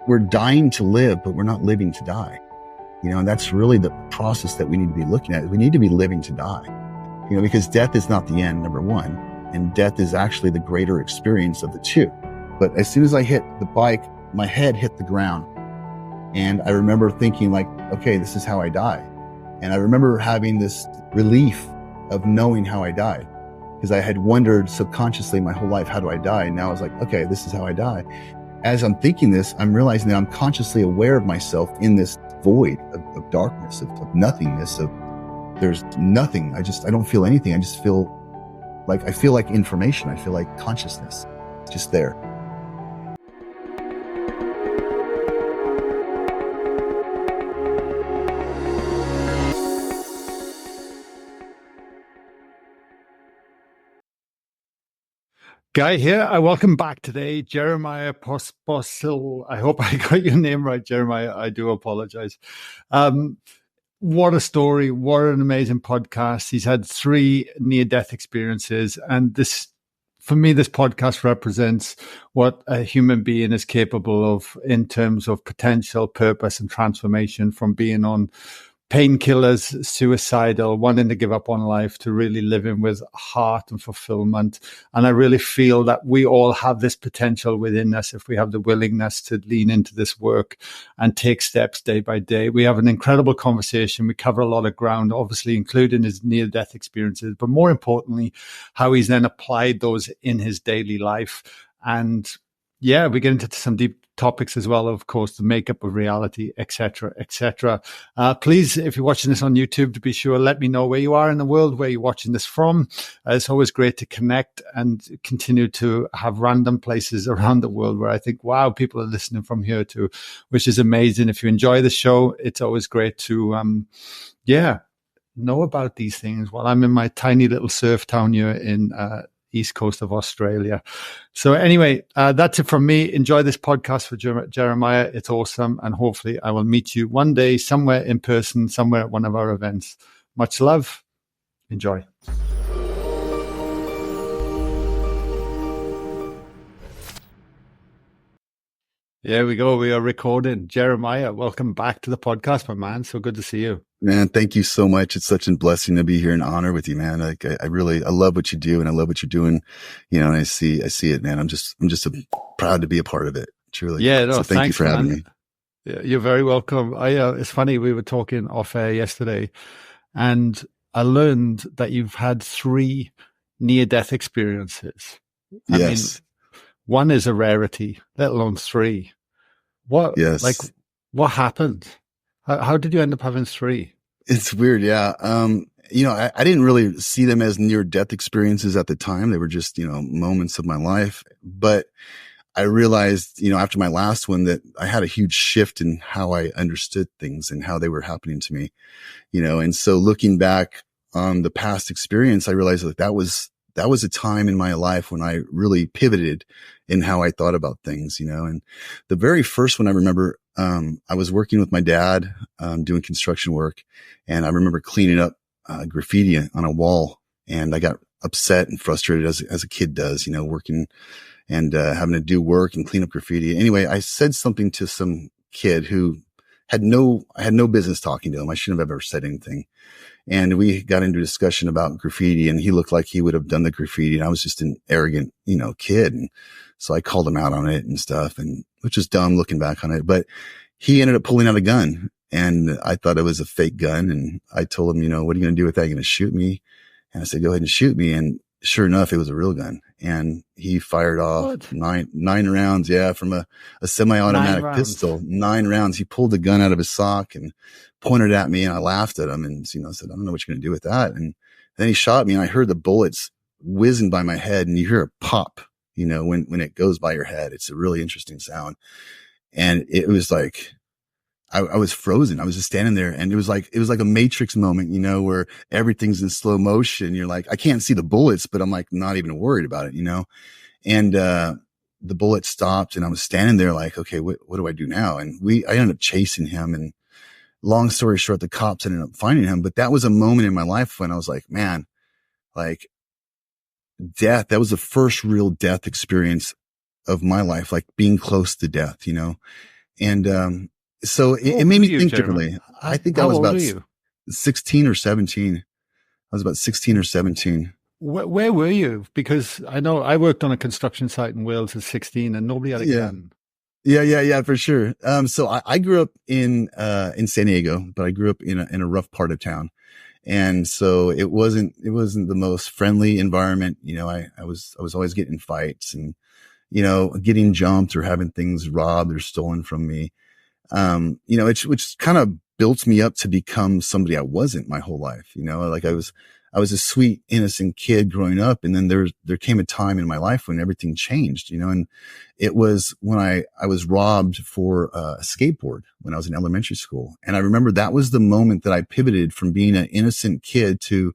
we're dying to live, but we're not living to die. And that's really the process that we need to be looking at. We need to be living to die, because death is not the end, number one, and death is actually the greater experience of the two. But as soon as I hit the bike, my head hit the ground, and I remember thinking like, okay, this is how I die. And I remember having this relief of knowing how I died, because I had wondered subconsciously my whole life, how do I die? And now I was like, okay, this is how I die. As I'm thinking this, I'm realizing that I'm consciously aware of myself in this void of darkness, of nothingness, there's nothing. I don't feel anything. I feel like information. I feel like consciousness just there. Guy here. Welcome back today, Jeremiah Pospisil. I hope I got your name right, Jeremiah. I do apologize. What a story. What an amazing podcast. He's had 3 near-death experiences. And for me, this podcast represents what a human being is capable of in terms of potential, purpose, and transformation, from being on painkillers, suicidal, wanting to give up on life, to really living with heart and fulfillment. And I really feel that we all have this potential within us if we have the willingness to lean into this work and take steps day by day. We have an incredible conversation. We cover a lot of ground, obviously, including his near-death experiences, but more importantly, how he's then applied those in his daily life. And yeah, we get into some deep topics as well, of course, the makeup of reality, etc., etc. Please, if you're watching this on YouTube, to be sure, let me know where you are in the world, where you're watching this from. It's always great to connect and continue to have random places around the world where I think, wow, people are listening from here too, which is amazing. If you enjoy the show, it's always great to, know about these things while I'm in my tiny little surf town here in east coast of Australia. So anyway, that's it from me. Enjoy this podcast for Jeremiah. It's awesome. And hopefully I will meet you one day somewhere in person, somewhere at one of our events. Much love. Enjoy. There we go. We are recording. Jeremiah, welcome back to the podcast, my man. So good to see you. Man, thank you so much. It's such a blessing to be here and honor with you, man. Like I love what you do, and I love what you're doing. And I see it, man. I'm just proud to be a part of it. Truly. Yeah. No, so thank you for having me. Yeah, you're very welcome. It's funny. We were talking off air yesterday, and I learned that you've had 3 near-death experiences. I mean, one is a rarity, let alone 3. What happened? How did you end up having 3? It's weird. Yeah. I didn't really see them as near-death experiences at the time. They were just, moments of my life. But I realized, after my last one, that I had a huge shift in how I understood things and how they were happening to me, and so looking back on the past experience, I realized that was a time in my life when I really pivoted in how I thought about things, and the very first one I remember, I was working with my dad, doing construction work, and I remember cleaning up, graffiti on a wall, and I got upset and frustrated as a kid does, working and, having to do work and clean up graffiti. Anyway, I said something to some kid who I had no business talking to him. I shouldn't have ever said anything. And we got into a discussion about graffiti, and he looked like he would have done the graffiti, and I was just an arrogant, kid. And so I called him out on it and stuff, and which is dumb looking back on it, but he ended up pulling out a gun, and I thought it was a fake gun. And I told him, what are you going to do with that? You're going to shoot me? And I said, go ahead and shoot me. And sure enough, it was a real gun, and he fired off nine rounds. Yeah. From a semi-automatic pistol, 9 rounds. He pulled the gun out of his sock and pointed at me, and I laughed at him and, said, I don't know what you're going to do with that. And then he shot me, and I heard the bullets whizzing by my head, and you hear a pop, when it goes by your head. It's a really interesting sound. And it was like, I was frozen. I was just standing there, and it was like a Matrix moment, where everything's in slow motion. You're like, I can't see the bullets, but I'm like, not even worried about it, and, the bullet stopped, and I was standing there like, okay, what do I do now? And I ended up chasing him, and long story short, the cops ended up finding him. But that was a moment in my life when I was like, man, like death, that was the first real death experience of my life, like being close to death, And, so How it old made were me you, think Jeremy? differently. I think I How was old about are you? 16 or 17. I was about 16 or 17. Where were you? Because I know I worked on a construction site in Wales at 16 and nobody had a Yeah. gun. Yeah, for sure. So I grew up in San Diego, but I grew up in a rough part of town. And so it wasn't the most friendly environment. I was always getting in fights and, getting jumped or having things robbed or stolen from me. Which kind of built me up to become somebody I wasn't my whole life. Like I was a sweet, innocent kid growing up. And then there came a time in my life when everything changed, and it was when I was robbed for a skateboard when I was in elementary school. And I remember that was the moment that I pivoted from being an innocent kid to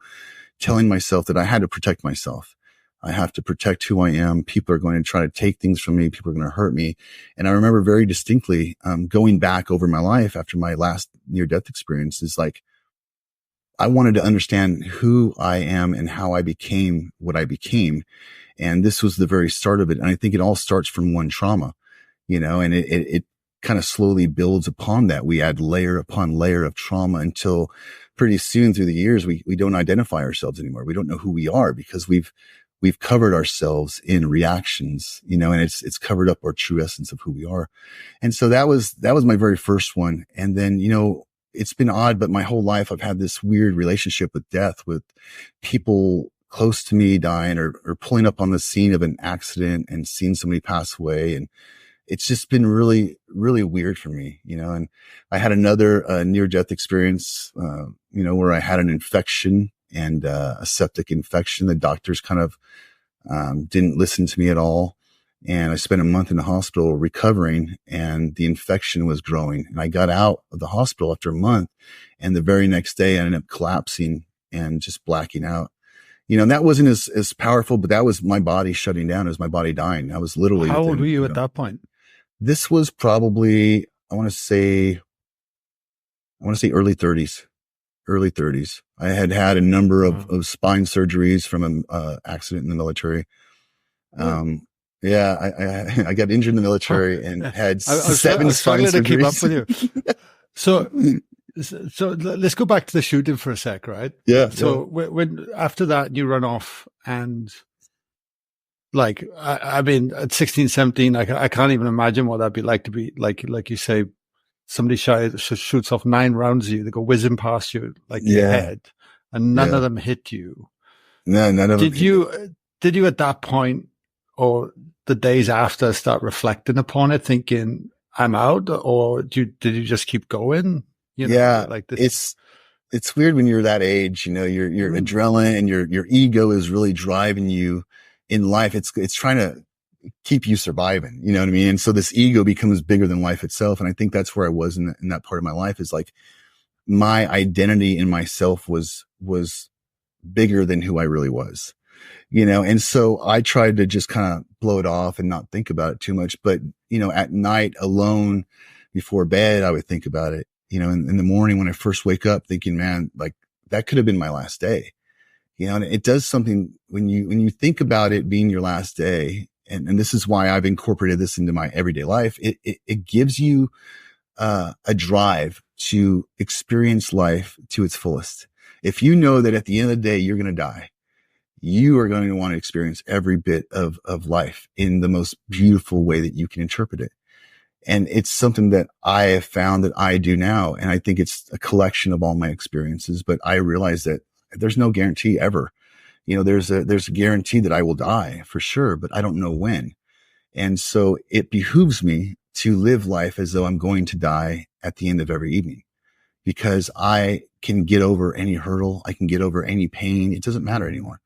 telling myself that I had to protect myself. I have to protect who I am. People are going to try to take things from me. People are going to hurt me. And I remember very distinctly, going back over my life after my last near death experience is like, I wanted to understand who I am and how I became what I became. And this was the very start of it. And I think it all starts from one trauma, and it kind of slowly builds upon that. We add layer upon layer of trauma until pretty soon through the years, we don't identify ourselves anymore. We don't know who we are because we've covered ourselves in reactions, and it's covered up our true essence of who we are. And so that was my very first one. And then, it's been odd, but my whole life I've had this weird relationship with death, with people close to me dying or pulling up on the scene of an accident and seeing somebody pass away. And it's just been really, really weird for me, and I had another near death experience, where I had an infection and a septic infection. The doctors kind of didn't listen to me at all. And I spent a month in the hospital recovering, and the infection was growing. And I got out of the hospital after a month, and the very next day I ended up collapsing and just blacking out. And that wasn't as powerful, but that was my body shutting down. It was my body dying. I was literally How old were within, you at that point? this was probably, I want to say early 30s. Early 30s. I had had a number Wow. of spine surgeries from an accident in the military. What? Um, yeah, I got injured in the Huh. military and had I seven was spine struggling to keep up with you. surgeries. So, so let's go back to the shooting for a sec, right? Yeah, yeah, So when after that you run off and like, I mean, at 16, 17, I can't even imagine what that'd be like to be like you say, somebody shoots off 9 rounds at you. They go whizzing past you like your yeah, head and none yeah. of them hit you. No, none of them Did hit me. you at that point or the days after start reflecting upon it, thinking I'm out, or did you just keep going? Yeah, Like this. it's weird when you're that age. Your Mm, adrenaline and your ego is really driving you in life. It's trying to keep you surviving. You know what I mean? And so this ego becomes bigger than life itself. And I think that's where I was in that part of my life, is like my identity in myself was bigger than who I really was, and so I tried to just kind of blow it off and not think about it too much. But, at night alone before bed, I would think about it, in the morning when I first wake up thinking, man, like that could have been my last day, and it does something when you think about it being your last day. And this is why I've incorporated this into my everyday life. It gives you a drive to experience life to its fullest. If you know that at the end of the day, you're going to die, you are going to want to experience every bit of life in the most beautiful way that you can interpret it. And it's something that I have found that I do now. And I think it's a collection of all my experiences, but I realize that there's no guarantee ever. There's a guarantee that I will die for sure, but I don't know when. And so it behooves me to live life as though I'm going to die at the end of every evening, because I can get over any hurdle. I can get over any pain. It doesn't matter anymore.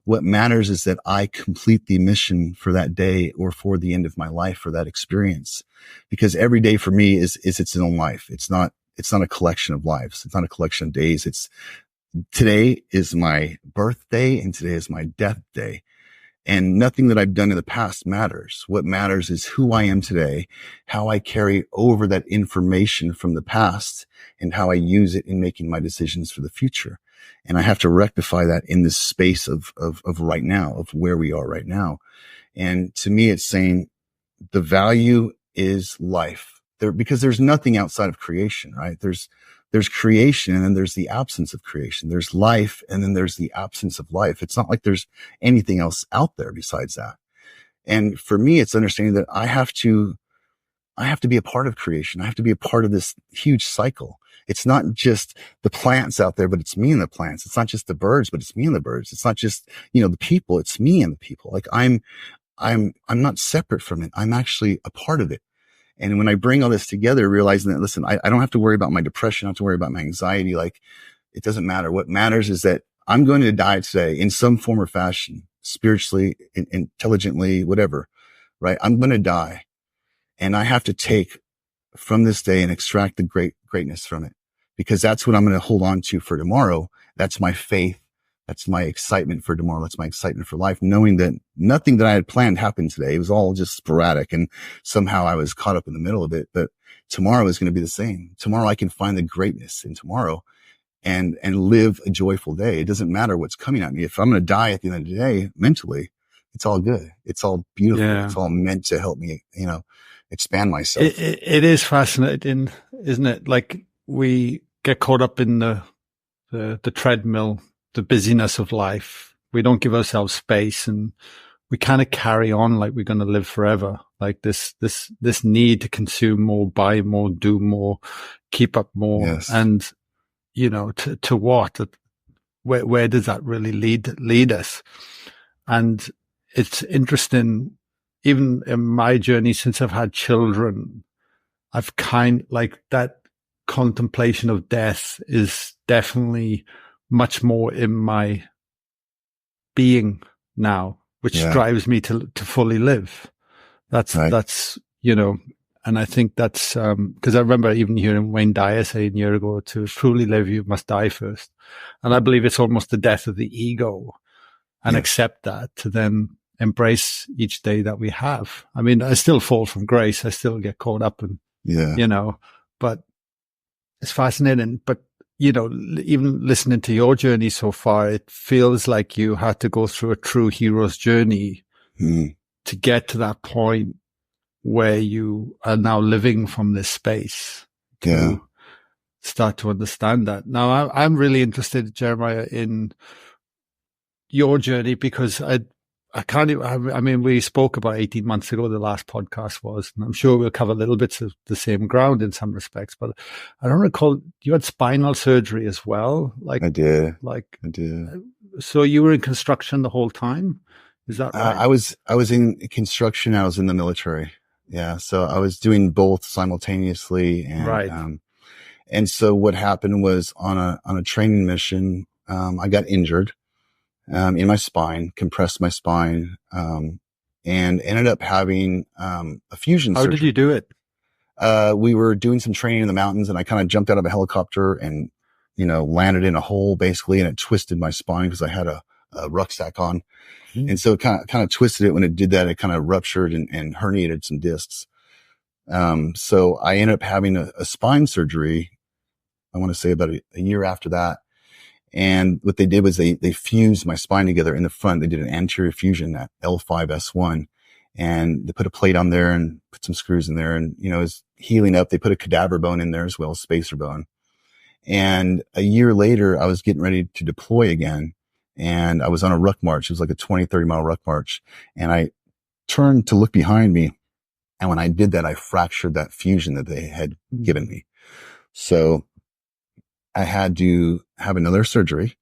What matters is that I complete the mission for that day or for the end of my life, for that experience, because every day for me is its own life. It's not a collection of lives. It's not a collection of days. Today is my birthday and today is my death day. And nothing that I've done in the past matters. What matters is who I am today, how I carry over that information from the past, and how I use it in making my decisions for the future. And I have to rectify that in this space of right now, of where we are right now. And to me, it's saying the value is life. because there's nothing outside of creation, right? There's creation and then there's the absence of creation. There's life and then there's the absence of life. It's not like there's anything else out there besides that. And for me, it's understanding that I have to be a part of creation. I have to be a part of this huge cycle. It's not just the plants out there, but it's me and the plants. It's not just the birds, but it's me and the birds. It's not just, the people. It's me and the people. Like I'm not separate from it. I'm actually a part of it. And when I bring all this together, realizing that, listen, I don't have to worry about my depression. I don't have to worry about my anxiety. Like, it doesn't matter. What matters is that I'm going to die today in some form or fashion, spiritually, intelligently, whatever, right? I'm going to die. And I have to take from this day and extract the greatness from it, because that's what I'm going to hold on to for tomorrow. That's my faith. That's my excitement for tomorrow. That's my excitement for life, knowing that nothing that I had planned happened today. It was all just sporadic, and somehow I was caught up in the middle of it. But tomorrow is going to be the same. Tomorrow I can find the greatness in tomorrow and live a joyful day. It doesn't matter what's coming at me. If I'm going to die at the end of the day, mentally, it's all good. It's all beautiful. Yeah. It's all meant to help me, expand myself. It is fascinating, isn't it? Like, we get caught up in the treadmill, the busyness of life. We don't give ourselves space, and we kind of carry on like we're going to live forever. Like this need to consume more, buy more, do more, keep up more. Yes. And, to what? Where does that really lead us? And it's interesting, even in my journey since I've had children, I've like that contemplation of death is definitely much more in my being now, which drives me to fully live. That's, and I think that's, cause I remember even hearing Wayne Dyer saying a year ago, to truly live, you must die first. And I believe it's almost the death of the ego, and accept that, to then embrace each day that we have. I mean, I still fall from grace. I still get caught up in, but it's fascinating. But, even listening to your journey so far, it feels like you had to go through a true hero's journey to get to that point where you are now living from this space to start to understand that. Now, I'm really interested, Jeremiah, in your journey, because we spoke about 18 months ago, the last podcast was, and I'm sure we'll cover little bits of the same ground in some respects, but I don't recall, you had spinal surgery as well. Like I did. I did. So you were in construction the whole time? Is that right? I was in construction. I was in the military. Yeah. So I was doing both simultaneously. And, right. And so what happened was on a training mission, I got injured. In my spine, compressed my spine, and ended up having, a fusion surgery. How did you do it? We were doing some training in the mountains, and I kind of jumped out of a helicopter and, landed in a hole basically, and it twisted my spine because I had a rucksack on. Mm-hmm. And so it kind of twisted it. When it did that, it kind of ruptured and herniated some discs. So I ended up having a spine surgery, I want to say about a year after that. And what they did was they fused my spine together in the front. They did an anterior fusion at L5S1, and they put a plate on there and put some screws in there, and, it was healing up. They put a cadaver bone in there as well as spacer bone. And a year later, I was getting ready to deploy again, and I was on a ruck march. It was like a 20-30 mile ruck march. And I turned to look behind me. And when I did that, I fractured that fusion that they had given me. So I had to have another surgery,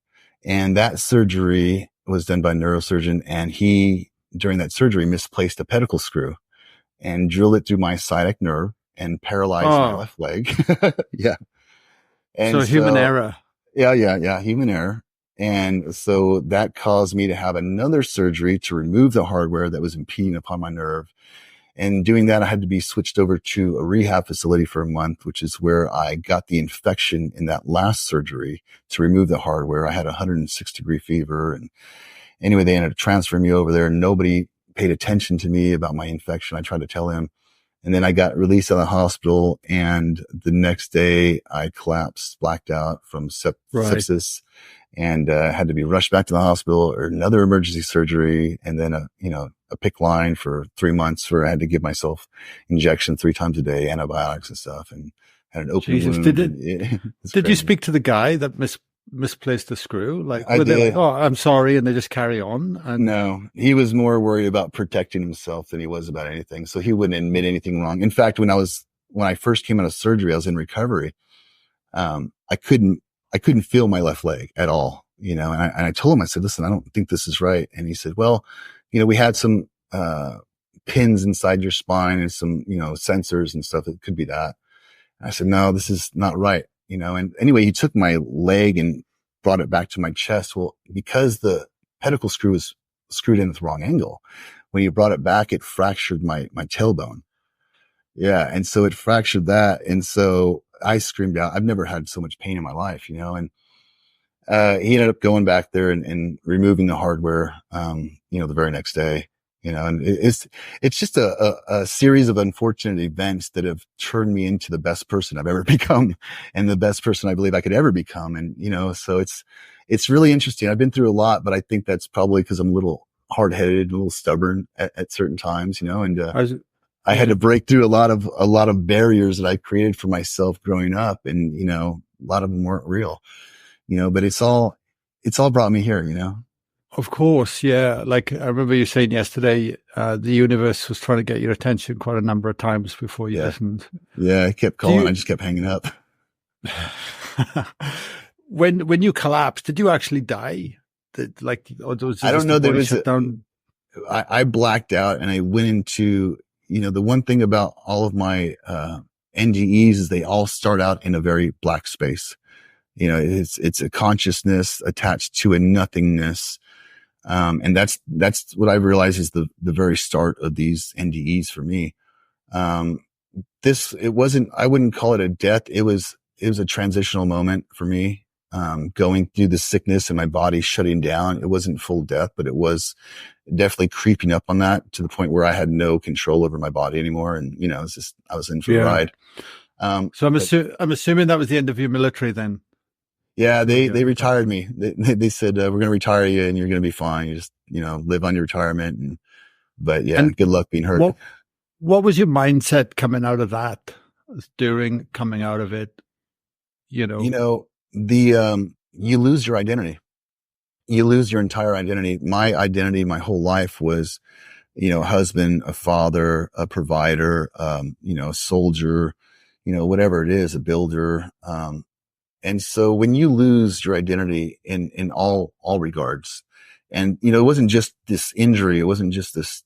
and that surgery was done by a neurosurgeon. And he, during that surgery, misplaced a pedicle screw and drilled it through my sciatic nerve and paralyzed my left leg. Yeah. And so human error. Yeah. Human error. And so that caused me to have another surgery to remove the hardware that was impeding upon my nerve. And doing that, I had to be switched over to a rehab facility for a month, which is where I got the infection in that last surgery to remove the hardware. I had 106-degree fever. And anyway, they ended up transferring me over there. Nobody paid attention to me about my infection. I tried to tell him. And then I got released out of the hospital. And the next day I collapsed, blacked out from sepsis. and had to be rushed back to the hospital or another emergency surgery. And then a PICC line for 3 months where I had to give myself injection 3 times a day, antibiotics and stuff, and had an open Jesus, wound. And it's did you crazy. speak to the guy that misplaced the screw? Like, I were they like, did. "Oh, I'm sorry," and they just carry on? And No, he was more worried about protecting himself than he was about anything. So he wouldn't admit anything wrong. In fact, when I first came out of surgery, I was in recovery. I couldn't feel my left leg at all, and I told him, I said, listen, I don't think this is right. And he said, well, we had some, pins inside your spine and some, sensors and stuff. It could be that. And I said, no, this is not right, and anyway, he took my leg and brought it back to my chest. Well, because the pedicle screw was screwed in at the wrong angle, when he brought it back, it fractured my tailbone. Yeah. And so it fractured that. And so I screamed out. I've never had so much pain in my life, and he ended up going back there and removing the hardware, the very next day, and it's just a series of unfortunate events that have turned me into the best person I've ever become, and the best person I believe I could ever become. And, so it's really interesting. I've been through a lot, but I think that's probably because I'm a little hard headed, a little stubborn at certain times, and, I was, I had yeah, to break through a lot of barriers that I created for myself growing up. And, a lot of them weren't real, but it's all brought me here, of course, yeah. Like I remember you saying yesterday, the universe was trying to get your attention quite a number of times before you Yeah. listened. Yeah. I kept calling. I just kept hanging up. When you collapsed, did you actually die? Or was it I don't just the know. body shut down? I blacked out and I went into, the one thing about all of my, NGEs is they all start out in a very black space. It's a consciousness attached to a nothingness. And that's what I realized is the very start of these NDEs for me. Um, I wouldn't call it a death. It was a transitional moment for me. Going through the sickness and my body shutting down. It wasn't full death, but it was definitely creeping up on that to the point where I had no control over my body anymore. And, it's just, I was in for the Yeah. ride. So I'm assuming that was the end of your military then. Yeah, they retired me. They said, we're going to retire you and you're going to be fine. You just, live on your retirement. But yeah, And good luck being hurt. what was your mindset coming out of that, during coming out of it? You lose your identity. You lose your entire identity. My identity, my whole life was, a husband, a father, a provider, a soldier, whatever it is, a builder. And so when you lose your identity in all regards, and, it wasn't just this injury, it wasn't just this,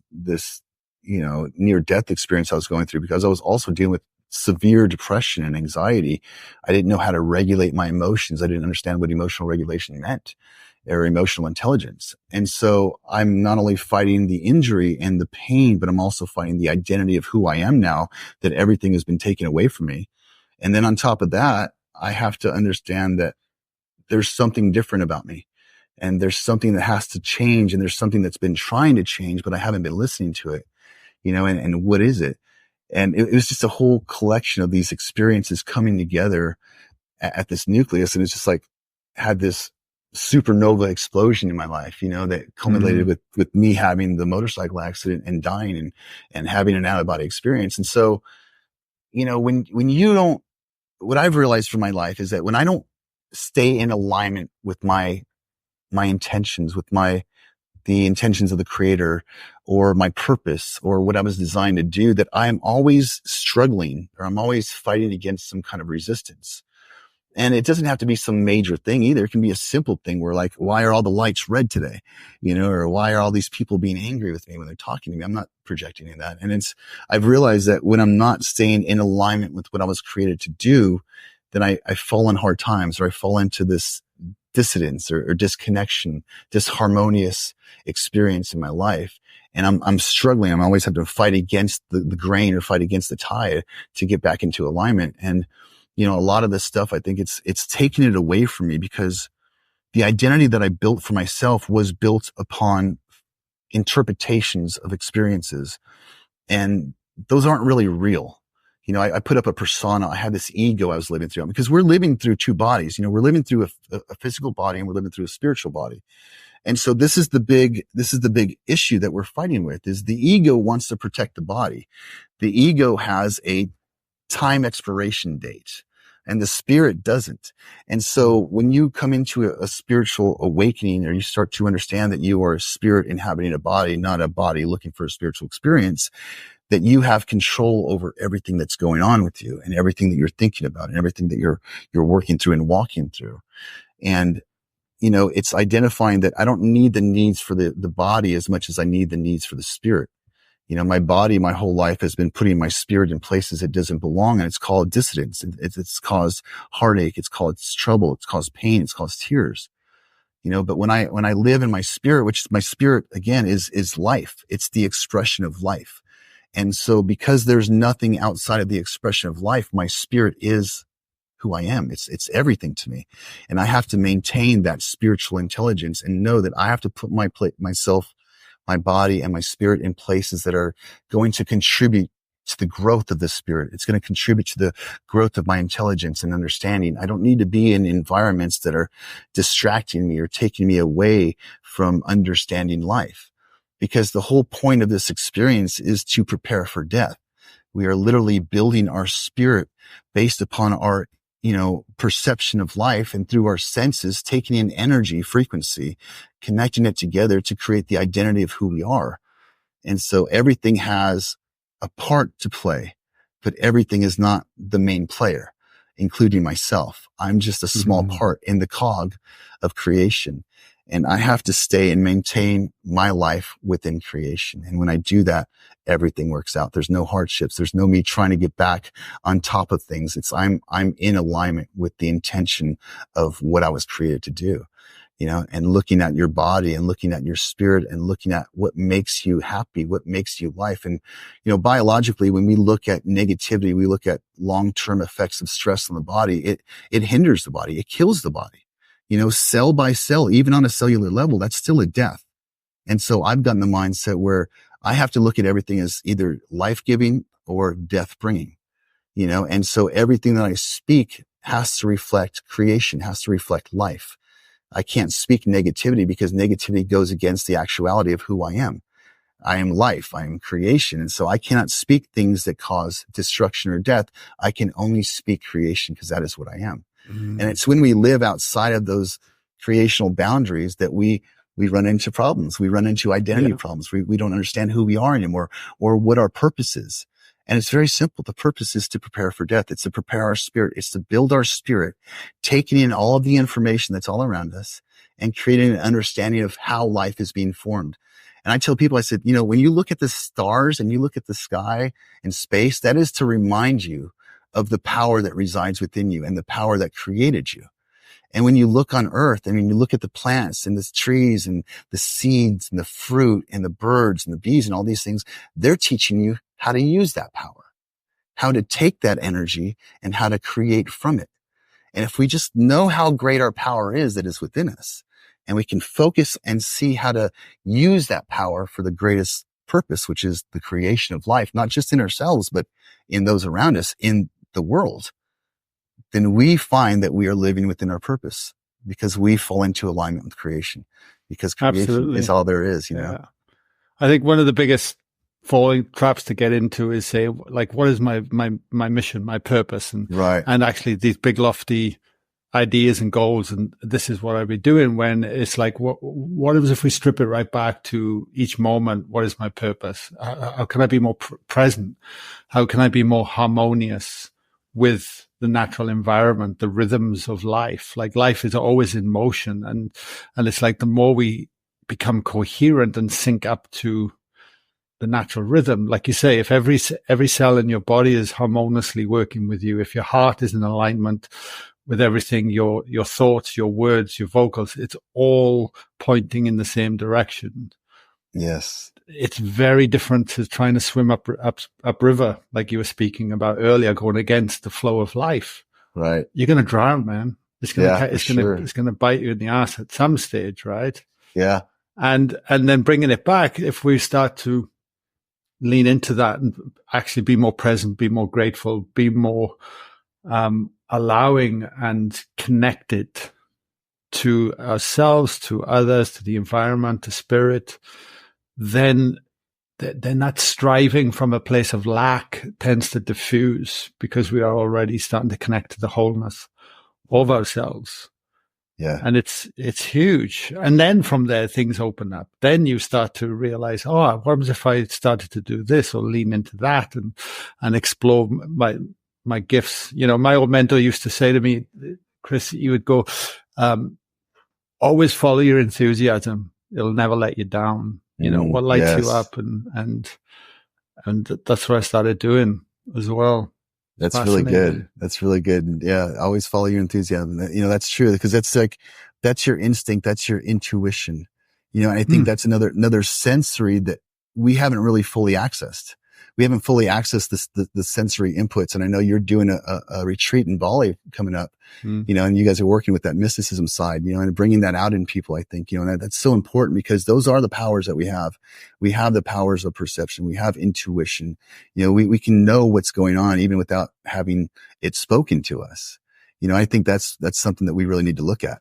near death experience I was going through, because I was also dealing with severe depression and anxiety. I didn't know how to regulate my emotions. I didn't understand what emotional regulation meant, or emotional intelligence. And so I'm not only fighting the injury and the pain, but I'm also fighting the identity of who I am now, that everything has been taken away from me. And then on top of that, I have to understand that there's something different about me, and there's something that has to change, and there's something that's been trying to change, but I haven't been listening to it, and what is it? And it was just a whole collection of these experiences coming together at this nucleus. And it's just like had this supernova explosion in my life, that culminated with me having the motorcycle accident and dying and having an out of body experience. And so, when you don't, what I've realized for my life is that when I don't stay in alignment with my intentions, with the intentions of the creator, or my purpose, or what I was designed to do, that I'm always struggling, or I'm always fighting against some kind of resistance. And it doesn't have to be some major thing either. It can be a simple thing where, like, why are all the lights red today? Or why are all these people being angry with me when they're talking to me? I'm not projecting any of that. And I've realized that when I'm not staying in alignment with what I was created to do, then I fall on hard times, or I fall into this dissidence or disconnection, disharmonious experience in my life. And I'm struggling. I'm always having to fight against the grain, or fight against the tide to get back into alignment. And, a lot of this stuff, I think it's taken it away from me, because the identity that I built for myself was built upon interpretations of experiences. And those aren't really real. I put up a persona. I had this ego I was living through, because we're living through two bodies. We're living through a physical body, and we're living through a spiritual body. And so this is the big issue that we're fighting with, is the ego wants to protect the body. The ego has a time expiration date, and the spirit doesn't. And so when you come into a spiritual awakening, or you start to understand that you are a spirit inhabiting a body, not a body looking for a spiritual experience, that you have control over everything that's going on with you, and everything that you're thinking about, and everything that you're working through and walking through. And, it's identifying that I don't need the needs for the body as much as I need the needs for the spirit. My body, my whole life has been putting my spirit in places it doesn't belong. And it's called dissidence. It's caused heartache. It's caused trouble. It's caused pain. It's caused tears. But when I live in my spirit, which my spirit again is life, it's the expression of life. And so because there's nothing outside of the expression of life, my spirit is who I am. It's everything to me. And I have to maintain that spiritual intelligence and know that I have to put myself, my body and my spirit in places that are going to contribute to the growth of the spirit. It's going to contribute to the growth of my intelligence and understanding. I don't need to be in environments that are distracting me or taking me away from understanding life, because the whole point of this experience is to prepare for death. We are literally building our spirit based upon our perception of life, and through our senses, taking in energy, frequency, connecting it together to create the identity of who we are. And so everything has a part to play, but everything is not the main player, including myself. I'm just a small part in the cog of creation. And I have to stay and maintain my life within creation. And when I do that, everything works out. There's no hardships. There's no me trying to get back on top of things. I'm in alignment with the intention of what I was created to do, and looking at your body and looking at your spirit and looking at what makes you happy, what makes you life. And, biologically, when we look at negativity, we look at long-term effects of stress on the body. It hinders the body. It kills the body. Cell by cell, even on a cellular level, that's still a death. And so I've gotten the mindset where I have to look at everything as either life-giving or death-bringing, and so everything that I speak has to reflect creation, has to reflect life. I can't speak negativity, because negativity goes against the actuality of who I am. I am life. I am creation. And so I cannot speak things that cause destruction or death. I can only speak creation, because that is what I am. And it's when we live outside of those creational boundaries that we run into problems. We run into identity problems. We don't understand who we are anymore, or what our purpose is. And it's very simple. The purpose is to prepare for death. It's to prepare our spirit. It's to build our spirit, taking in all of the information that's all around us and creating an understanding of how life is being formed. And I tell people, I said, when you look at the stars and you look at the sky and space, that is to remind you of the power that resides within you and the power that created you. And when you look on earth, you look at the plants and the trees and the seeds and the fruit and the birds and the bees and all these things, they're teaching you how to use that power, how to take that energy and how to create from it. And if we just know how great our power is that is within us, and we can focus and see how to use that power for the greatest purpose, which is the creation of life, not just in ourselves, but in those around us, in the world, then we find that we are living within our purpose, because we fall into alignment with creation, because creation is all there is, I think one of the biggest falling traps to get into is say, like, what is my mission, my purpose? And, and actually these big lofty ideas and goals, and this is what I'll be doing, when it's like, what if we strip it right back to each moment? What is my purpose? How can I be more present? How can I be more harmonious with the natural environment, the rhythms of life? Like, life is always in motion, and it's like the more we become coherent and sync up to the natural rhythm, like you say, if every cell in your body is harmoniously working with you, if your heart is in alignment with everything, your thoughts, your words, your vocals, it's all pointing in the same direction. Yes. It's very different to trying to swim up river, like you were speaking about earlier, going against the flow of life. Right. You're going to drown, man. It's going to bite you in the ass at some stage, right? Yeah. And then bringing it back, if we start to lean into that and actually be more present, be more grateful, be more allowing and connected to ourselves, to others, to the environment, to spirit, then that striving from a place of lack tends to diffuse because we are already starting to connect to the wholeness of ourselves. Yeah. And it's huge. And then from there, things open up. Then you start to realize, oh, what happens if I started to do this or lean into that and explore my gifts? You know, my old mentor used to say to me, Chris, you would go, always follow your enthusiasm. It'll never let you down. You know, what lights you up, and that's what I started doing as well. That's really good. That's really good. Yeah. Always follow your enthusiasm. You know, that's true because that's your instinct. That's your intuition. You know, I think that's another sensory that we haven't really fully accessed. We haven't fully accessed the sensory inputs. And I know you're doing a retreat in Bali coming up, you know, and you guys are working with that mysticism side, you know, and bringing that out in people, I think, you know, and that's so important because those are the powers that we have. We have the powers of perception. We have intuition. You know, we can know what's going on even without having it spoken to us. You know, I think that's something that we really need to look at.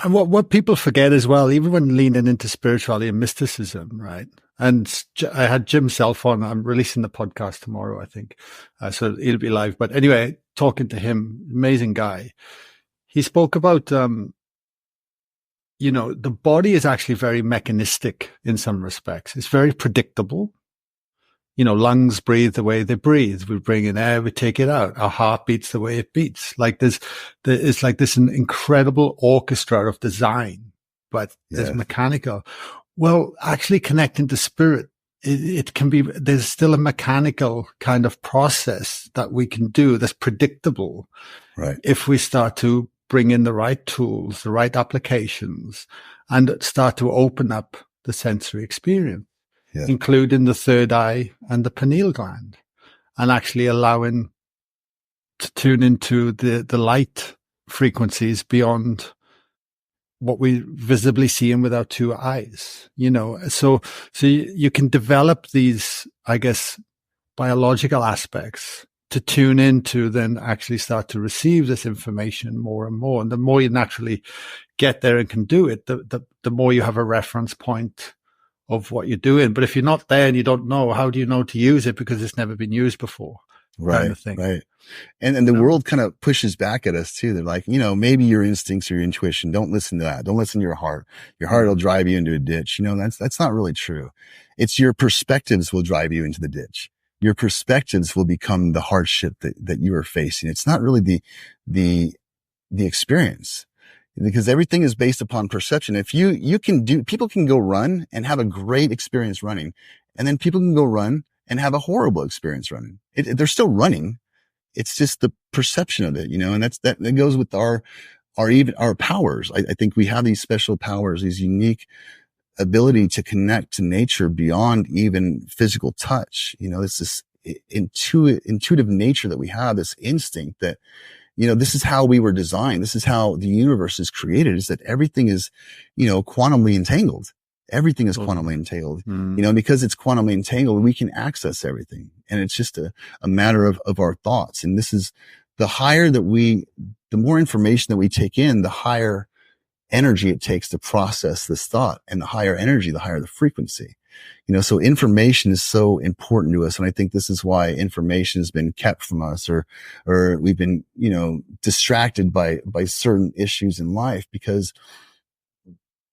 And what people forget as well, even when leaning into spirituality and mysticism, right? And I had Jim Self on. I'm releasing the podcast tomorrow, I think. So it'll be live. But anyway, talking to him, amazing guy. He spoke about, you know, the body is actually very mechanistic in some respects. It's very predictable. You know, lungs breathe the way they breathe. We bring in air, we take it out. Our heart beats the way it beats. Like it's like this incredible orchestra of design, but it's mechanical. Well, actually connecting to spirit, it can be, there's still a mechanical kind of process that we can do that's predictable. Right. If we start to bring in the right tools, the right applications, and start to open up the sensory experience, including the third eye and the pineal gland, and actually allowing to tune into the light frequencies beyond what we visibly see in with our two eyes, you know. So you can develop these, I guess, biological aspects to tune into, then actually start to receive this information more and more. And the more you naturally get there and can do it, the more you have a reference point of what you're doing. But if you're not there and you don't know, how do you know to use it? Because it's never been used before. Right. Kind of thing. Right. And the world kind of pushes back at us too. They're like, you know, maybe your instincts or your intuition, don't listen to that. Don't listen to your heart. Your heart will drive you into a ditch. You know, that's not really true. It's your perspectives will drive you into the ditch. Your perspectives will become the hardship that you are facing. It's not really the experience, because everything is based upon perception. If people can go run and have a great experience running, and then people can go run and have a horrible experience running. They're still running. It's just the perception of it, you know, and that goes with our powers. I think we have these special powers, these unique ability to connect to nature beyond even physical touch. You know, it's this intuitive nature that we have, this instinct that, you know, this is how we were designed. This is how the universe is created, is that everything is, you know, quantumly entangled. Everything is quantumly entangled, you know, and because it's quantumly entangled, we can access everything. And it's just a matter of our thoughts. And this is the more information that we take in, the higher energy it takes to process this thought, and the higher energy, the higher the frequency, you know. So information is so important to us. And I think this is why information has been kept from us, or we've been, you know, distracted by certain issues in life, because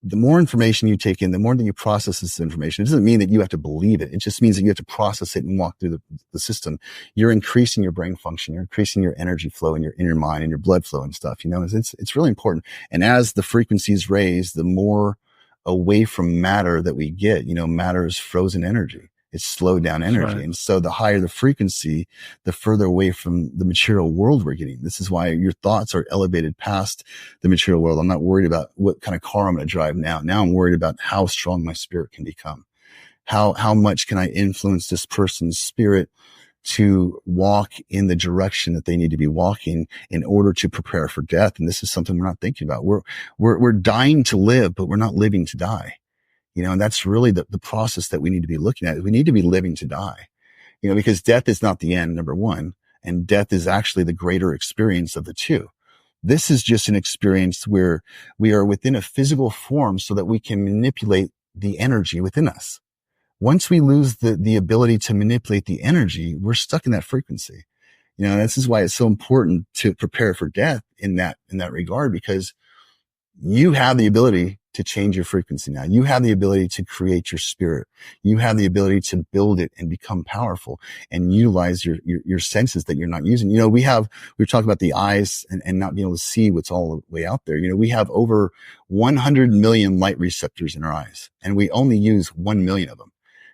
the more information you take in, the more that you process this information. It doesn't mean that you have to believe it. It just means that you have to process it and walk through the system. You're increasing your brain function. You're increasing your energy flow in your mind and your blood flow and stuff. You know, it's really important. And as the frequencies raise, the more away from matter that we get. You know, matter is frozen energy. It's slowed down energy. Right. And so the higher the frequency, the further away from the material world we're getting. This is why your thoughts are elevated past the material world. I'm not worried about what kind of car I'm going to drive now. Now I'm worried about how strong my spirit can become. How much can I influence this person's spirit to walk in the direction that they need to be walking in order to prepare for death. And this is something we're not thinking about. We're dying to live, but we're not living to die. And that's really the process that we need to be looking at. We need to be living to die, because death is not the end, number one, and death is actually the greater experience of the two. This is just an experience where we are within a physical form so that we can manipulate the energy within us. Once we lose the ability to manipulate the energy, we're stuck in that frequency. This is why it's so important to prepare for death in that regard, because you have the ability to change your frequency now. You have the ability to create your spirit. You have the ability to build it and become powerful and utilize your senses that you're not using. We were talking about the eyes and not being able to see what's all the way out there. We have over 100 million light receptors in our eyes, and we only use 1 million of them.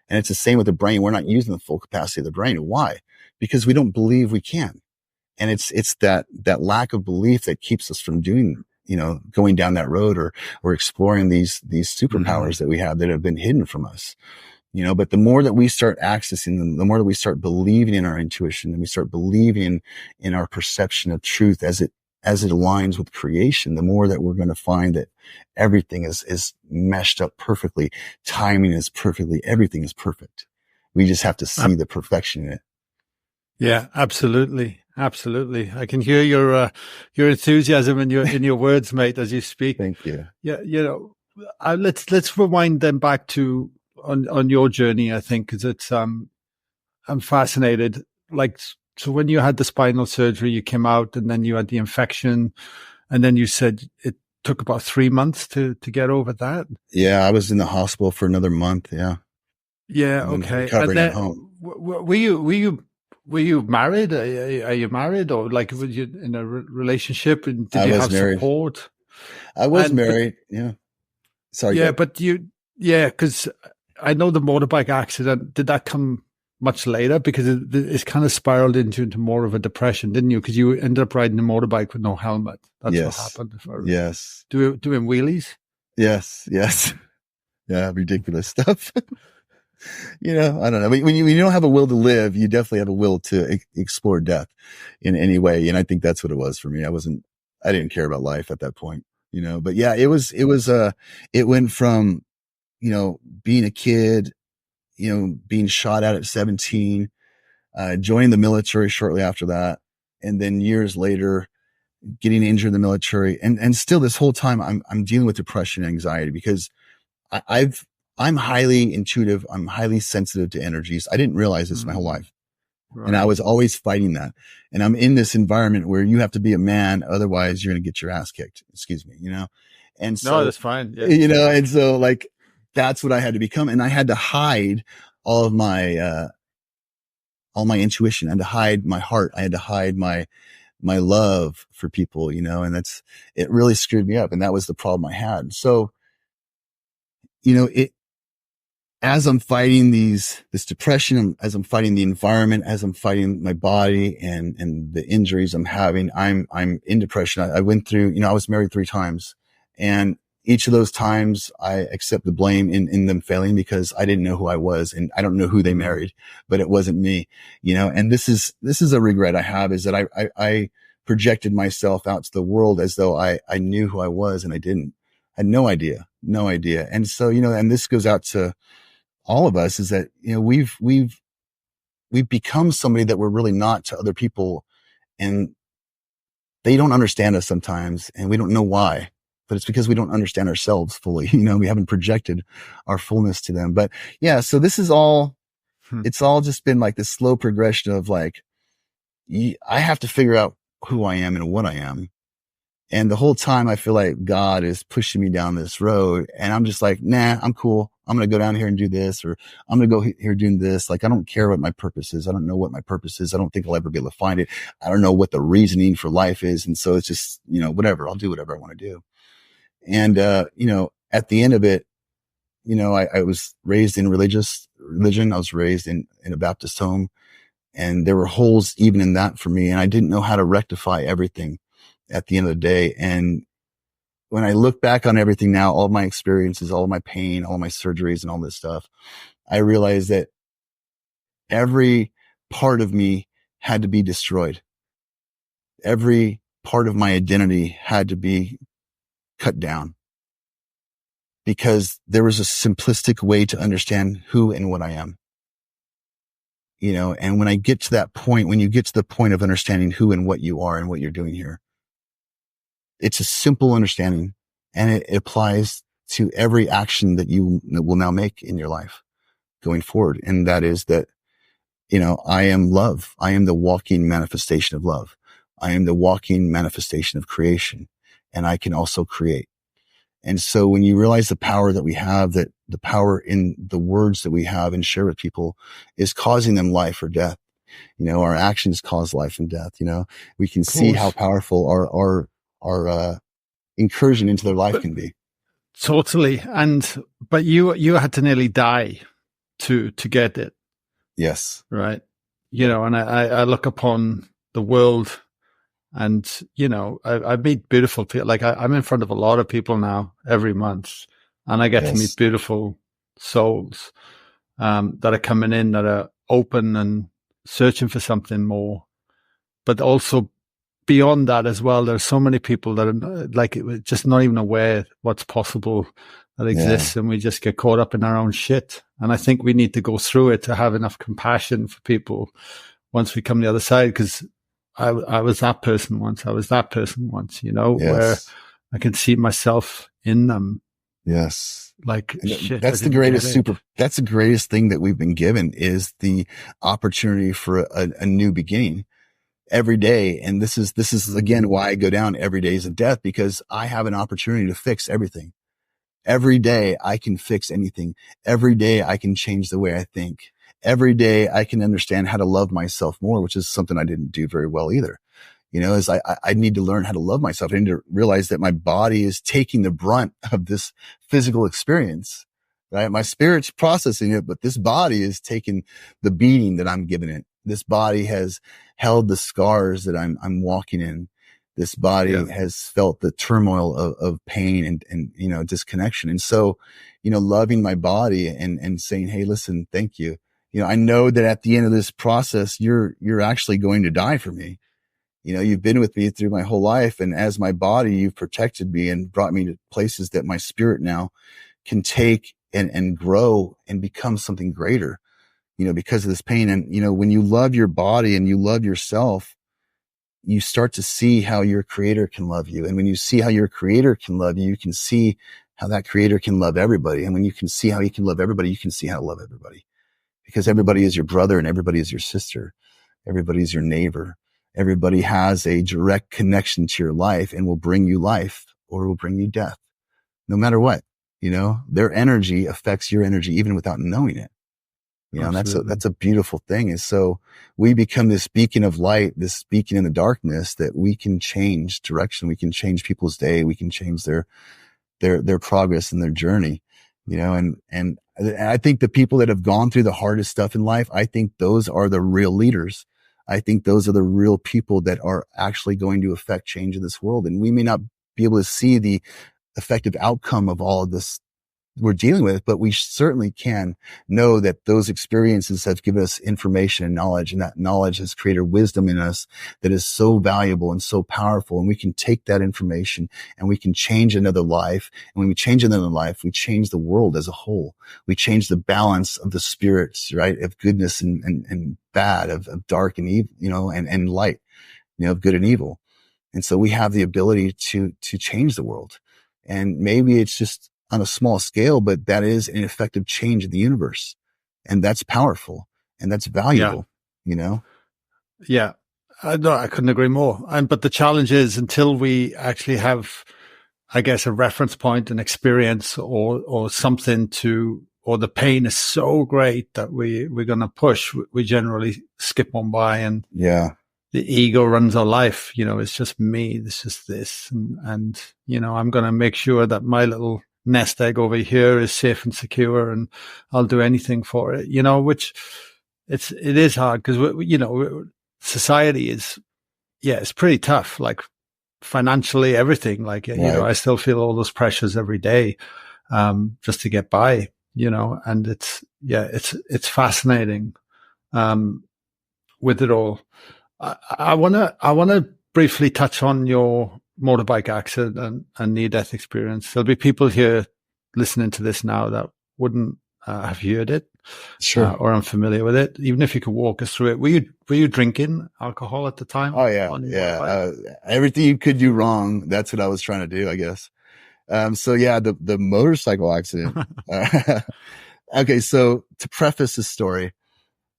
And it's the same with the brain. We're not using the full capacity of the brain. Why? Because we don't believe we can. And it's that lack of belief that keeps us from doing, going down that road or exploring these superpowers that we have that have been hidden from us. But the more that we start accessing them, the more that we start believing in our intuition, and we start believing in our perception of truth as it aligns with creation, the more that we're going to find that everything is meshed up perfectly. Timing is perfectly, everything is perfect. We just have to see the perfection in it. Yeah, absolutely. Absolutely. I can hear your enthusiasm in your words, mate, as you speak. Thank you. Yeah. Let's rewind then back to on your journey, I think, because it's, I'm fascinated. So when you had the spinal surgery, you came out and then you had the infection, and then you said it took about 3 months to get over that. Yeah. I was in the hospital for another month. Yeah. Yeah. Okay. Recovering at home. Were you married? Are you married, or were you in a relationship? And did you have married. support? I was married. Yeah. Sorry. Yeah, but because I know the motorbike accident, did that come much later? Because it's kind of spiraled into more of a depression, didn't you? Because you ended up riding a motorbike with no helmet. That's what happened. Yes. Doing wheelies? Yes. Yeah, ridiculous stuff. I don't know. When you don't have a will to live, you definitely have a will to explore death in any way. And I think that's what it was for me. I didn't care about life at that point, but yeah, it went from, being a kid, being shot at 17, joining the military shortly after that. And then years later, getting injured in the military. And still this whole time I'm dealing with depression and anxiety because I'm highly intuitive. I'm highly sensitive to energies. I didn't realize this my whole life. Right. And I was always fighting that. And I'm in this environment where you have to be a man. Otherwise you're going to get your ass kicked. Excuse me, And so, no, that's fine. Yeah. And so that's what I had to become. And I had to hide all of my intuition. I had to hide my heart. I had to hide my love for people, and it really screwed me up. And that was the problem I had. So, as I'm fighting this depression, as I'm fighting the environment, as I'm fighting my body and the injuries I'm having, I'm in depression. I went through, I was married 3 times, and each of those times I accept the blame in them failing because I didn't know who I was, and I don't know who they married, but it wasn't me, and this is a regret I have, is that I projected myself out to the world as though I knew who I was, and I didn't. I had no idea. And so, and this goes out to all of us, is that, we've become somebody that we're really not to other people, and they don't understand us sometimes, and we don't know why, but it's because we don't understand ourselves fully. We haven't projected our fullness to them. But yeah, so this is all, it's all just been like this slow progression of I have to figure out who I am and what I am. And the whole time I feel like God is pushing me down this road, and I'm just like, nah, I'm cool. I'm going to go down here and do this, or I'm going to go here doing this. I don't care what my purpose is. I don't know what my purpose is. I don't think I'll ever be able to find it. I don't know what the reasoning for life is. And so it's just, whatever, I'll do whatever I want to do. And, at the end of it, I was raised in religion. I was raised in a Baptist home, and there were holes even in that for me. And I didn't know how to rectify everything at the end of the day. And when I look back on everything now, all of my experiences, all of my pain, all of my surgeries and all this stuff, I realized that every part of me had to be destroyed. Every part of my identity had to be cut down, because there was a simplistic way to understand who and what I am. And when I get to that point, when you get to the point of understanding who and what you are and what you're doing here, it's a simple understanding, and it applies to every action that you will now make in your life going forward. And that is that, I am love. I am the walking manifestation of love. I am the walking manifestation of creation, and I can also create. And so when you realize the power that we have, that the power in the words that we have and share with people is causing them life or death. Our actions cause life and death. We can see how powerful our incursion into their life can be. Totally. But you had to nearly die to get it. Yes. Right. And I look upon the world, and, I meet beautiful people. Like I'm in front of a lot of people now every month, and I get to meet beautiful souls, that are coming in, that are open and searching for something more. But also beyond that as well, there's so many people that are like just not even aware what's possible that exists, and we just get caught up in our own shit. And I think we need to go through it to have enough compassion for people once we come the other side, because I was that person once. I was that person once, where I can see myself in them. Yes. Like shit. That's the greatest thing that we've been given, is the opportunity for a new beginning every day. And this is again why I go down every day is a death, because I have an opportunity to fix everything. Every day I can fix anything. Every day I can change the way I think. Every day I can understand how to love myself more, which is something I didn't do very well either. Is I need to learn how to love myself. I need to realize that my body is taking the brunt of this physical experience, right? My spirit's processing it, but this body is taking the beating that I'm giving it. This body has held the scars that I'm walking in. This body has felt the turmoil of pain and disconnection. And so, loving my body and saying, hey, listen, thank you. I know that at the end of this process, you're actually going to die for me. You've been with me through my whole life. And as my body, you've protected me and brought me to places that my spirit now can take and grow and become something greater, because of this pain. And, when you love your body and you love yourself, you start to see how your creator can love you. And when you see how your creator can love you, you can see how that creator can love everybody. And when you can see how he can love everybody, you can see how to love everybody, because everybody is your brother and everybody is your sister. Everybody is your neighbor. Everybody has a direct connection to your life and will bring you life or will bring you death, no matter what. Their energy affects your energy even without knowing it. And that's a beautiful thing. And so we become this beacon of light, this beacon in the darkness, that we can change direction. We can change people's day. We can change their progress and their journey, and I think the people that have gone through the hardest stuff in life, I think those are the real leaders. I think those are the real people that are actually going to affect change in this world. And we may not be able to see the effective outcome of all of this we're dealing with, but we certainly can know that those experiences have given us information and knowledge, and that knowledge has created wisdom in us that is so valuable and so powerful. And we can take that information and we can change another life. And when we change another life, we change the world as a whole. We change the balance of the spirits, right? Of goodness and bad, of dark and evil, and light, of good and evil. And so we have the ability to change the world. And maybe it's just on a small scale, but that is an effective change in the universe. And that's powerful and that's valuable, Yeah. No, I couldn't agree more. But the challenge is, until we actually have, I guess, a reference point, an experience or something or the pain is so great that we're going to push, we generally skip on by, and the ego runs our life. It's just me. This is this. And I'm going to make sure that my little nest egg over here is safe and secure, and I'll do anything for it, which it is hard, because, society is, it's pretty tough, like financially, everything, like, I still feel all those pressures every day, just to get by, and it's fascinating, with it all. I want to briefly touch on your motorbike accident and near-death experience. There'll be people here listening to this now that wouldn't have heard it Sure. or unfamiliar with it, even if you could walk us through it. Were you drinking alcohol at the time? Oh yeah. Yeah. Everything you could do wrong. That's what I was trying to do, I guess. So yeah, the motorcycle accident. Okay. So to preface this story,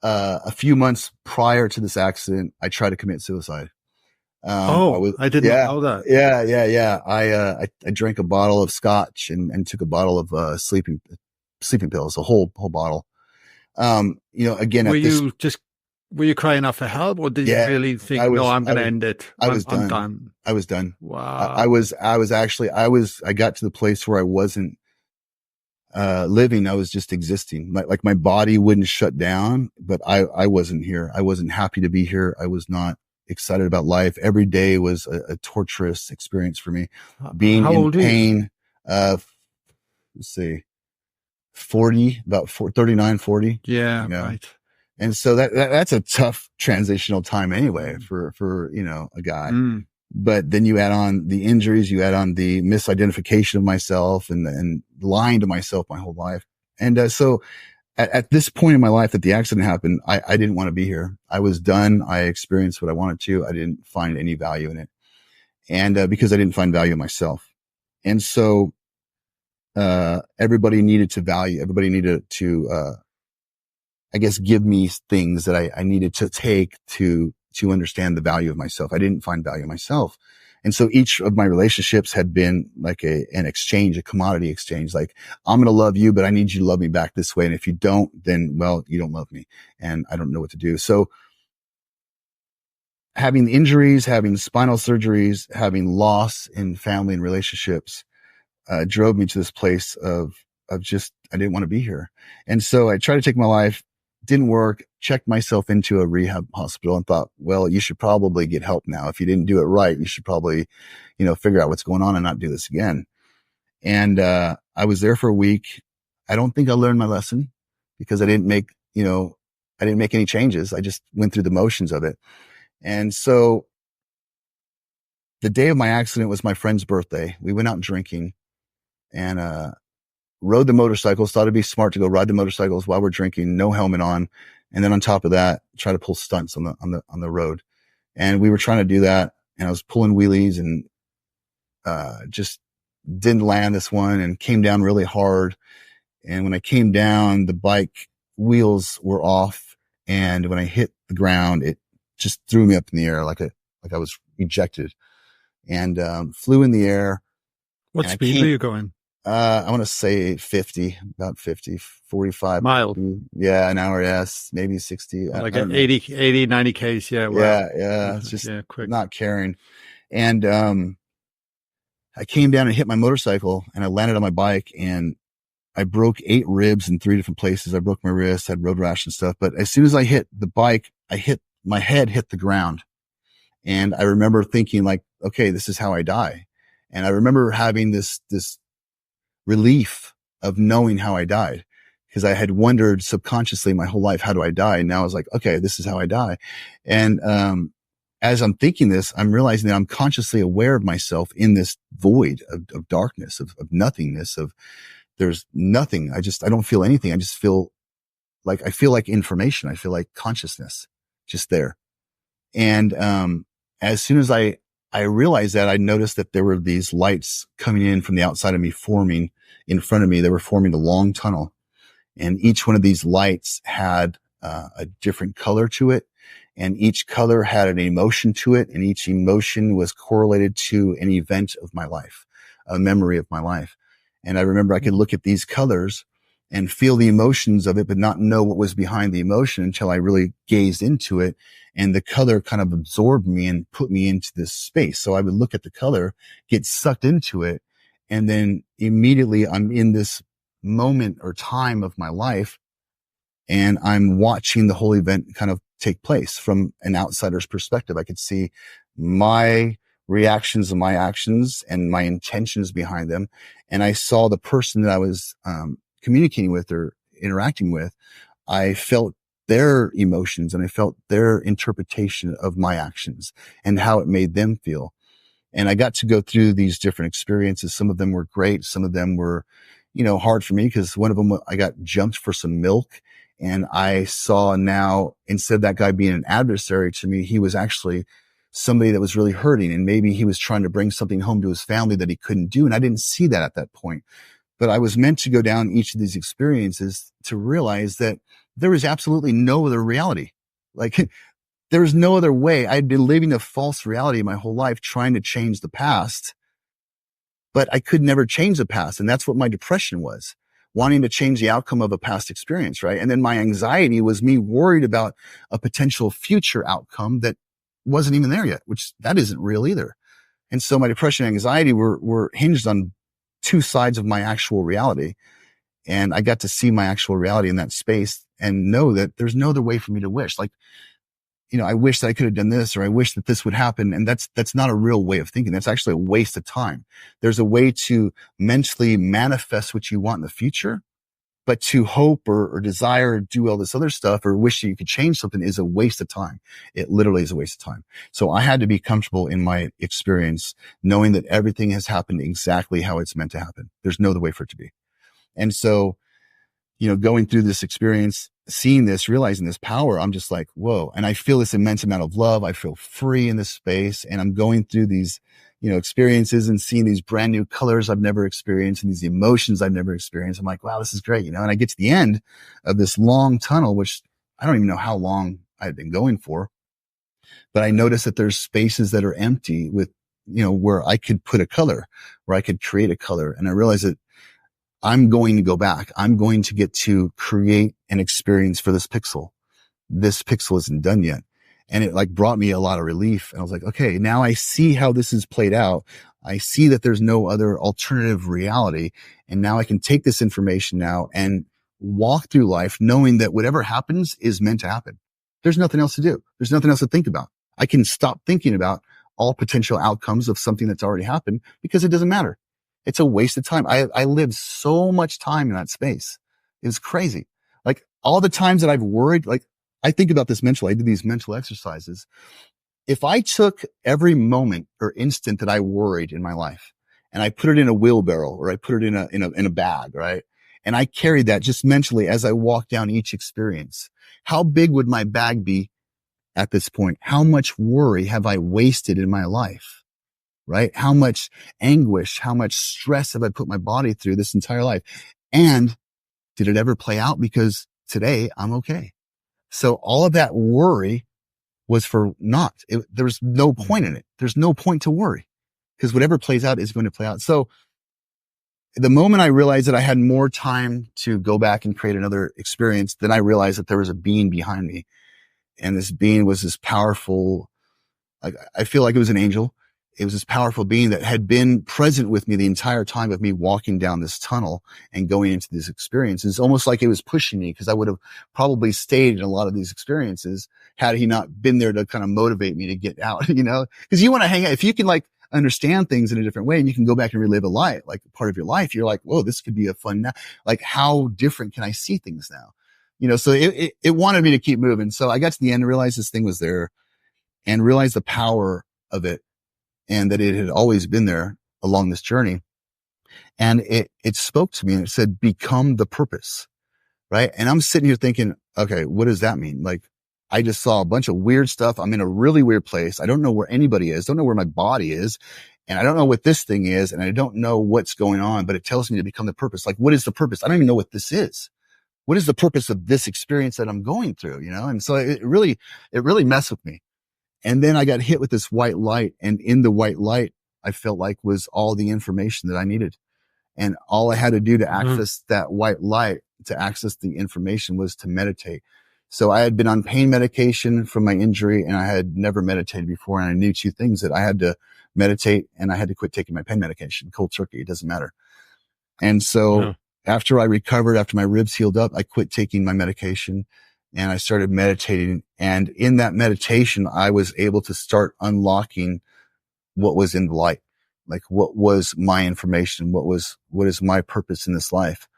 a few months prior to this accident, I tried to commit suicide. I did not know that. Yeah. I drank a bottle of scotch and took a bottle of, sleeping pills, a whole bottle. Again, Were you crying out for help, or did you really think, no, I'm going to end it? I'm done. I was done. Wow. I got to the place where I wasn't, living. I was just existing. My body wouldn't shut down, but I wasn't here. I wasn't happy to be here. I was not excited about life. Every day was a torturous experience for me. Being in pain, let's see, 39, 40. Yeah, right. And so that's a tough transitional time anyway for, a guy. Mm. But then you add on the injuries, you add on the misidentification of myself and lying to myself my whole life. And, so at this point in my life that the accident happened, I didn't want to be here. I was done. I experienced what I wanted to. I didn't find any value in it. And, because I didn't find value in myself. And so, everybody needed to I guess give me things that I needed to take to understand the value of myself. I didn't find value in myself. And so each of my relationships had been like an exchange, a commodity exchange. Like, I'm going to love you, but I need you to love me back this way. And if you don't, then, well, you don't love me and I don't know what to do. So having injuries, having spinal surgeries, having loss in family and relationships, drove me to this place of just, I didn't want to be here. And so I tried to take my life, didn't work, checked myself into a rehab hospital and thought, well, you should probably get help now. If you didn't do it right, you should probably, figure out what's going on and not do this again. And, I was there for a week. I don't think I learned my lesson because I didn't make any changes. I just went through the motions of it. And so the day of my accident was my friend's birthday. We went out drinking and, rode the motorcycles, thought it'd be smart to go ride the motorcycles while we're drinking, no helmet on. And then on top of that, try to pull stunts on the road. And we were trying to do that. And I was pulling wheelies and, just didn't land this one and came down really hard. And when I came down, the bike wheels were off. And when I hit the ground, it just threw me up in the air like I was ejected and, flew in the air. What speed were you going? I want to say 50, about 50, 45 miles. Yeah. An hour. Yes. Maybe 60. Like 80, 90 Ks. Yeah. Wow. Yeah. It's just quick. Not caring. And, I came down and hit my motorcycle and I landed on my bike and I broke 8 ribs in 3 different places. I broke my wrist, had road rash and stuff. But as soon as I hit the bike, my head hit the ground. And I remember thinking like, okay, this is how I die. And I remember having this relief of knowing how I died because I had wondered subconsciously my whole life, how do I die? And now I was like, okay, this is how I die. And, as I'm thinking this, I'm realizing that I'm consciously aware of myself in this void of darkness, of nothingness, of there's nothing. I don't feel anything. I just feel like information. I feel like consciousness just there. And, as soon as I realized that, I noticed that there were these lights coming in from the outside of me, forming in front of me. They were forming a long tunnel. And each one of these lights had a different color to it. And each color had an emotion to it. And each emotion was correlated to an event of my life, a memory of my life. And I remember I could look at these colors and feel the emotions of it, but not know what was behind the emotion until I really gazed into it. And the color kind of absorbed me and put me into this space. So I would look at the color, get sucked into it. And then immediately I'm in this moment or time of my life and I'm watching the whole event kind of take place from an outsider's perspective. I could see my reactions and my actions and my intentions behind them. And I saw the person that I was, communicating with or interacting with. I felt their emotions and I felt their interpretation of my actions and how it made them feel. And I got to go through these different experiences. Some of them were great. Some of them were, hard for me because one of them, I got jumped for some milk, and I saw now, instead of that guy being an adversary to me, he was actually somebody that was really hurting, and maybe he was trying to bring something home to his family that he couldn't do. And I didn't see that at that point, but I was meant to go down each of these experiences to realize that there was absolutely no other reality. Like there was no other way. I'd been living a false reality my whole life, trying to change the past, but I could never change the past. And that's what my depression was, wanting to change the outcome of a past experience. Right. And then my anxiety was me worried about a potential future outcome that wasn't even there yet, which that isn't real either. And so my depression and anxiety were hinged on two sides of my actual reality. And I got to see my actual reality in that space and know that there's no other way for me to wish. Like, I wish that I could have done this, or I wish that this would happen. And that's not a real way of thinking. That's actually a waste of time. There's a way to mentally manifest what you want in the future, but to hope or desire or do all this other stuff or wish that you could change something is a waste of time. It literally is a waste of time. So I had to be comfortable in my experience, knowing that everything has happened exactly how it's meant to happen. There's no other way for it to be. And so, going through this experience, seeing this, realizing this power, I'm just like, whoa. And I feel this immense amount of love. I feel free in this space. And I'm going through these, experiences and seeing these brand new colors I've never experienced and these emotions I've never experienced. I'm like, wow, this is great. And I get to the end of this long tunnel, which I don't even know how long I've been going for, but I notice that there's spaces that are empty with, where I could put a color, where I could create a color. And I realize that I'm going to go back. I'm going to get to create an experience for this pixel. This pixel isn't done yet. And it brought me a lot of relief. And I was like, okay, now I see how this is played out. I see that there's no other alternative reality. And now I can take this information now and walk through life knowing that whatever happens is meant to happen. There's nothing else to do. There's nothing else to think about. I can stop thinking about all potential outcomes of something that's already happened because it doesn't matter. It's a waste of time. I lived so much time in that space. It was crazy. All the times that I've worried, I think about this mentally. I did these mental exercises. If I took every moment or instant that I worried in my life and I put it in a wheelbarrow or I put it in a bag, right? And I carried that just mentally as I walked down each experience, how big would my bag be at this point? How much worry have I wasted in my life? Right? How much anguish, how much stress have I put my body through this entire life? And did it ever play out? Because today I'm okay. So all of that worry was for naught. There was no point in it. There's no point to worry because whatever plays out is going to play out. So the moment I realized that I had more time to go back and create another experience, then I realized that there was a being behind me. And this being was this powerful, I feel like it was an angel. It was this powerful being that had been present with me the entire time of me walking down this tunnel and going into these experiences. Almost like it was pushing me because I would have probably stayed in a lot of these experiences had he not been there to kind of motivate me to get out, because you want to hang out. If you can understand things in a different way and you can go back and relive a life, part of your life, you're like, whoa, this could be a fun now. How different can I see things now? So it wanted me to keep moving. So I got to the end and realized this thing was there and realized the power of it. And that it had always been there along this journey. And it spoke to me and it said, become the purpose. Right. And I'm sitting here thinking, okay, what does that mean? I just saw a bunch of weird stuff. I'm in a really weird place. I don't know where anybody is. Don't know where my body is. And I don't know what this thing is. And I don't know what's going on, but it tells me to become the purpose. What is the purpose? I don't even know what this is. What is the purpose of this experience that I'm going through? And so it really messed with me. And then I got hit with this white light, and in the white light, I felt like was all the information that I needed. And all I had to do to access that white light, to access the information, was to meditate. So I had been on pain medication from my injury, and I had never meditated before. And I knew two things: that I had to meditate and I had to quit taking my pain medication, cold turkey. It doesn't matter. And so after I recovered, after my ribs healed up, I quit taking my medication. And I started meditating. And in that meditation, I was able to start unlocking what was in the light. What was my information? What is my purpose in this life?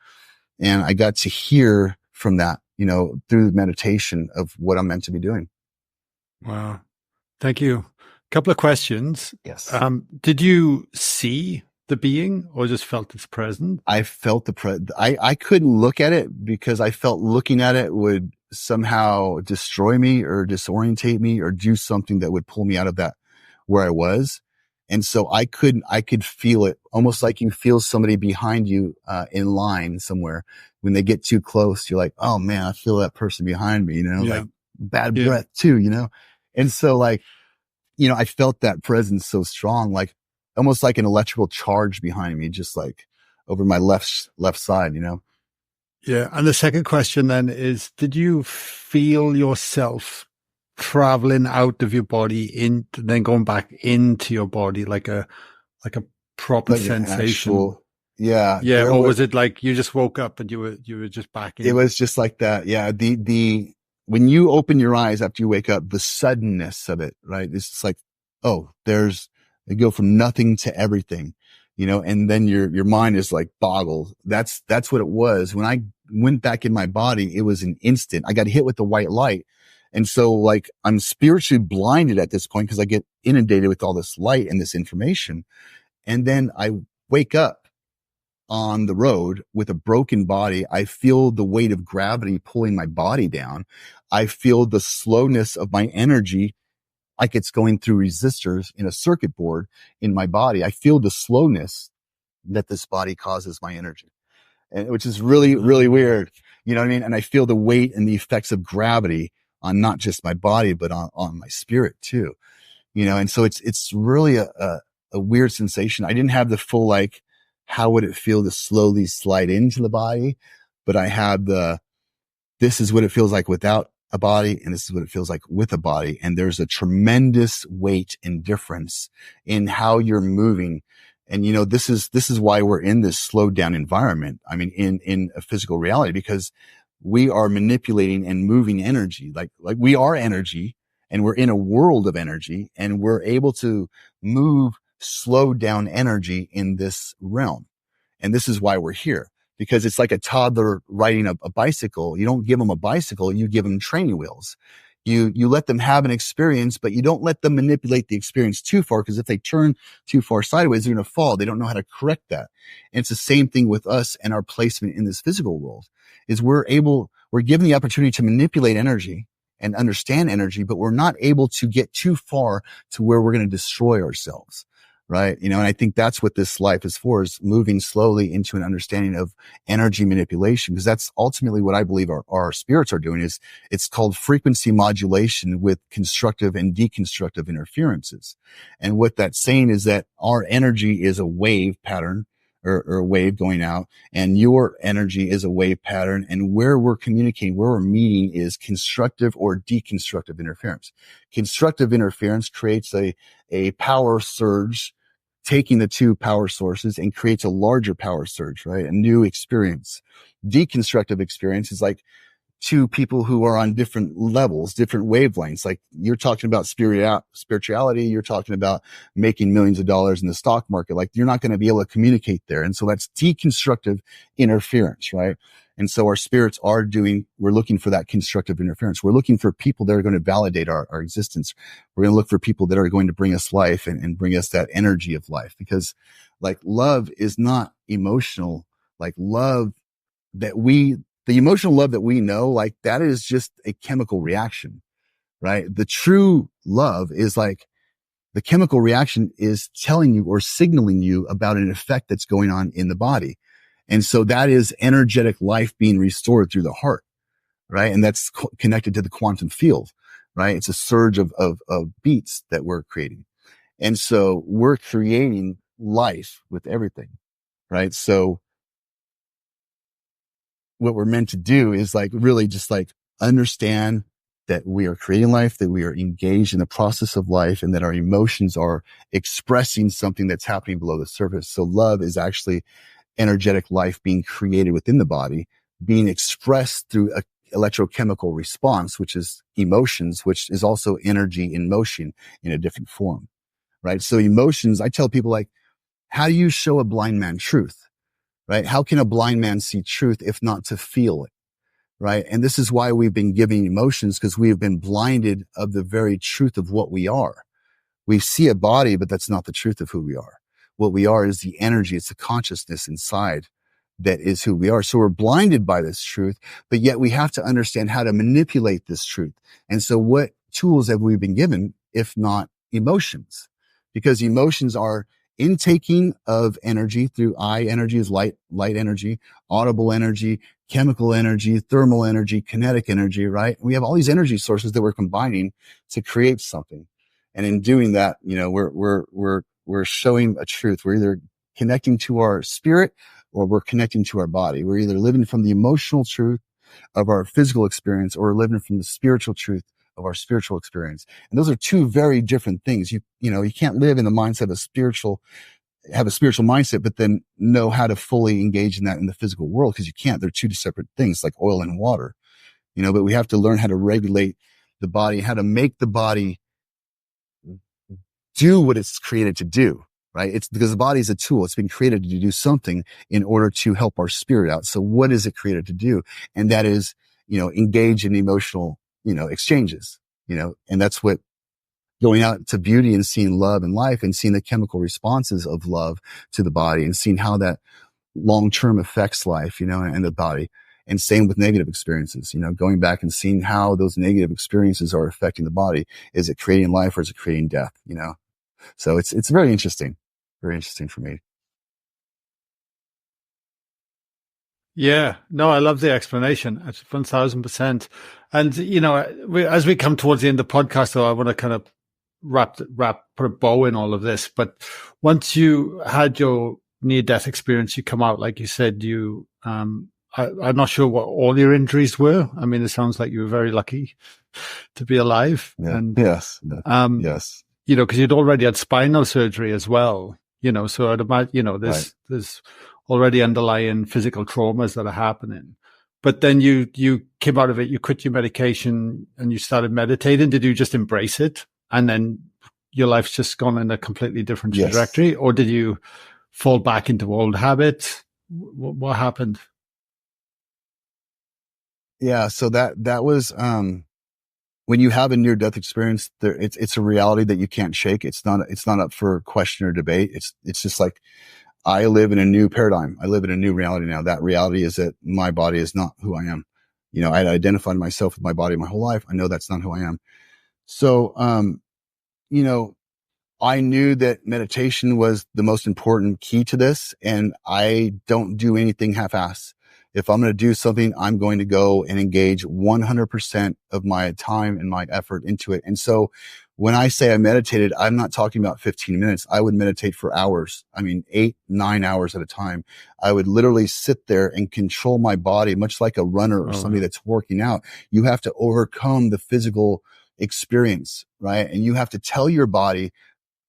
And I got to hear from that, through the meditation of what I'm meant to be doing. Wow. Thank you. A couple of questions. Yes. Did you see the being or just felt its presence? I felt I couldn't look at it because I felt looking at it would somehow destroy me or disorientate me or do something that would pull me out of that where I was. And so I could feel it almost like you feel somebody behind you, in line somewhere. When they get too close, you're like, oh man, I feel that person behind me, like bad breath too, And so like, I felt that presence so strong, like almost like an electrical charge behind me, just like over my left side, Yeah. And the second question then is, did you feel yourself traveling out of your body then going back into your body like a proper like sensation? Yeah. Yeah. Or was it like you just woke up and you were just back in? It was just like that. Yeah. When you open your eyes after you wake up, the suddenness of it, right? It's just like, oh, they go from nothing to everything, and then your mind is like boggled. That's what it was. When I went back in my body, it was an instant. I got hit with the white light. And so like I'm spiritually blinded at this point because I get inundated with all this light and this information. And then I wake up on the road with a broken body. I feel the weight of gravity pulling my body down. I feel the slowness of my energy like it's going through resistors in a circuit board in my body. I feel the slowness that this body causes my energy, and which is really, really weird. You know what I mean? And I feel the weight and the effects of gravity on not just my body, but on my spirit too. And so it's really a weird sensation. I didn't have the full, like, how would it feel to slowly slide into the body? But I had this is what it feels like without a body, and this is what it feels like with a body. And there's a tremendous weight and difference in how you're moving. And, this is why we're in this slowed down environment. I mean, in a physical reality, because we are manipulating and moving energy. Like we are energy, and we're in a world of energy, and we're able to move slowed down energy in this realm. And this is why we're here, because it's like a toddler riding a bicycle. You don't give them a bicycle, you give them training wheels. You let them have an experience, but you don't let them manipulate the experience too far, because if they turn too far sideways, they're going to fall. They don't know how to correct that. And it's the same thing with us and our placement in this physical world. Is we're given the opportunity to manipulate energy and understand energy, but we're not able to get too far to where we're going to destroy ourselves. Right. And I think that's what this life is for, is moving slowly into an understanding of energy manipulation, because that's ultimately what I believe our spirits are doing. Is it's called frequency modulation with constructive and deconstructive interferences. And what that's saying is that our energy is a wave pattern, or a wave going out, and your energy is a wave pattern. And where we're communicating, where we're meeting, is constructive or deconstructive interference. Constructive interference creates a power surge, taking the two power sources, and creates a larger power surge, right? A new experience. Deconstructive experience is like two people who are on different levels, different wavelengths. Like you're talking about spirituality, you're talking about making millions of dollars in the stock market. Like you're not going to be able to communicate there. And so that's deconstructive interference, right? And so our spirits we're looking for that constructive interference. We're looking for people that are going to validate our existence. We're going to look for people that are going to bring us life and bring us that energy of life, because like love is not emotional. Like the emotional love that we know, like that is just a chemical reaction, right? The true love is like the chemical reaction is telling you or signaling you about an effect that's going on in the body. And so that is energetic life being restored through the heart, right? And that's connected to the quantum field, right? It's a surge of beats that we're creating. And so we're creating life with everything, right? So what we're meant to do is like really just like understand that we are creating life, that we are engaged in the process of life, and that our emotions are expressing something that's happening below the surface. So love is actually energetic life being created within the body, being expressed through a electrochemical response, which is emotions, which is also energy in motion in a different form, right? So emotions, I tell people, like, how do you show a blind man truth? Right? How can a blind man see truth if not to feel it? Right? And this is why we've been giving emotions, because we have been blinded of the very truth of what we are. We see a body, but that's not the truth of who we are. what we are is the energy. It's the consciousness inside that is who we are. So we're blinded by this truth, but yet we have to understand how to manipulate this truth. And so what tools have we been given, if not emotions? Because emotions are intaking of energy through I energy is light energy, audible energy, chemical energy, thermal energy, kinetic energy, right? We have all these energy sources that we're combining to create something. And in doing that, we're showing a truth. We're either connecting to our spirit or we're connecting to our body. We're either living from the emotional truth of our physical experience or we're living from the spiritual truth of our spiritual experience. And those are two very different things. You can't live in the mindset of have a spiritual mindset, but then know how to fully engage in that in the physical world, because you can't. They're two separate things, like oil and water, but we have to learn how to regulate the body, how to make the body do what it's created to do, right? It's because the body is a tool. It's been created to do something in order to help our spirit out. So what is it created to do? And that is, engage in emotional, exchanges, and that's what going out to beauty and seeing love and life and seeing the chemical responses of love to the body and seeing how that long-term affects life, and the body. And same with negative experiences, going back and seeing how those negative experiences are affecting the body. Is it creating life or is it creating death? So it's very interesting for me. Yeah, no, I love the explanation. It's 1000%. And, as we come towards the end of the podcast, though, I want to kind of put a bow in all of this. But once you had your near death experience, you come out, like you said, I'm not sure what all your injuries were. I mean, it sounds like you were very lucky to be alive. Yeah. And, yes. Yes. Because you'd already had spinal surgery as well, so I'd imagine, there's already underlying physical traumas that are happening. But then you came out of it, you quit your medication and you started meditating. Did you just embrace it? And then your life's just gone in a completely different trajectory? Yes. Or did you fall back into old habits? What happened? Yeah. So that was, when you have a near death experience, it's a reality that you can't shake. It's not up for question or debate. It's just like, I live in a new paradigm. I live in a new reality now. That reality is that my body is not who I am. I'd identified myself with my body my whole life. I know that's not who I am. So, I knew that meditation was the most important key to this. And I don't do anything half-ass. If I'm going to do something, I'm going to go and engage 100% of my time and my effort into it. And so when I say I meditated, I'm not talking about 15 minutes. I would meditate for hours. 8-9 hours at a time. I would literally sit there and control my body, much like a runner or somebody that's working out. You have to overcome the physical experience, right? And you have to tell your body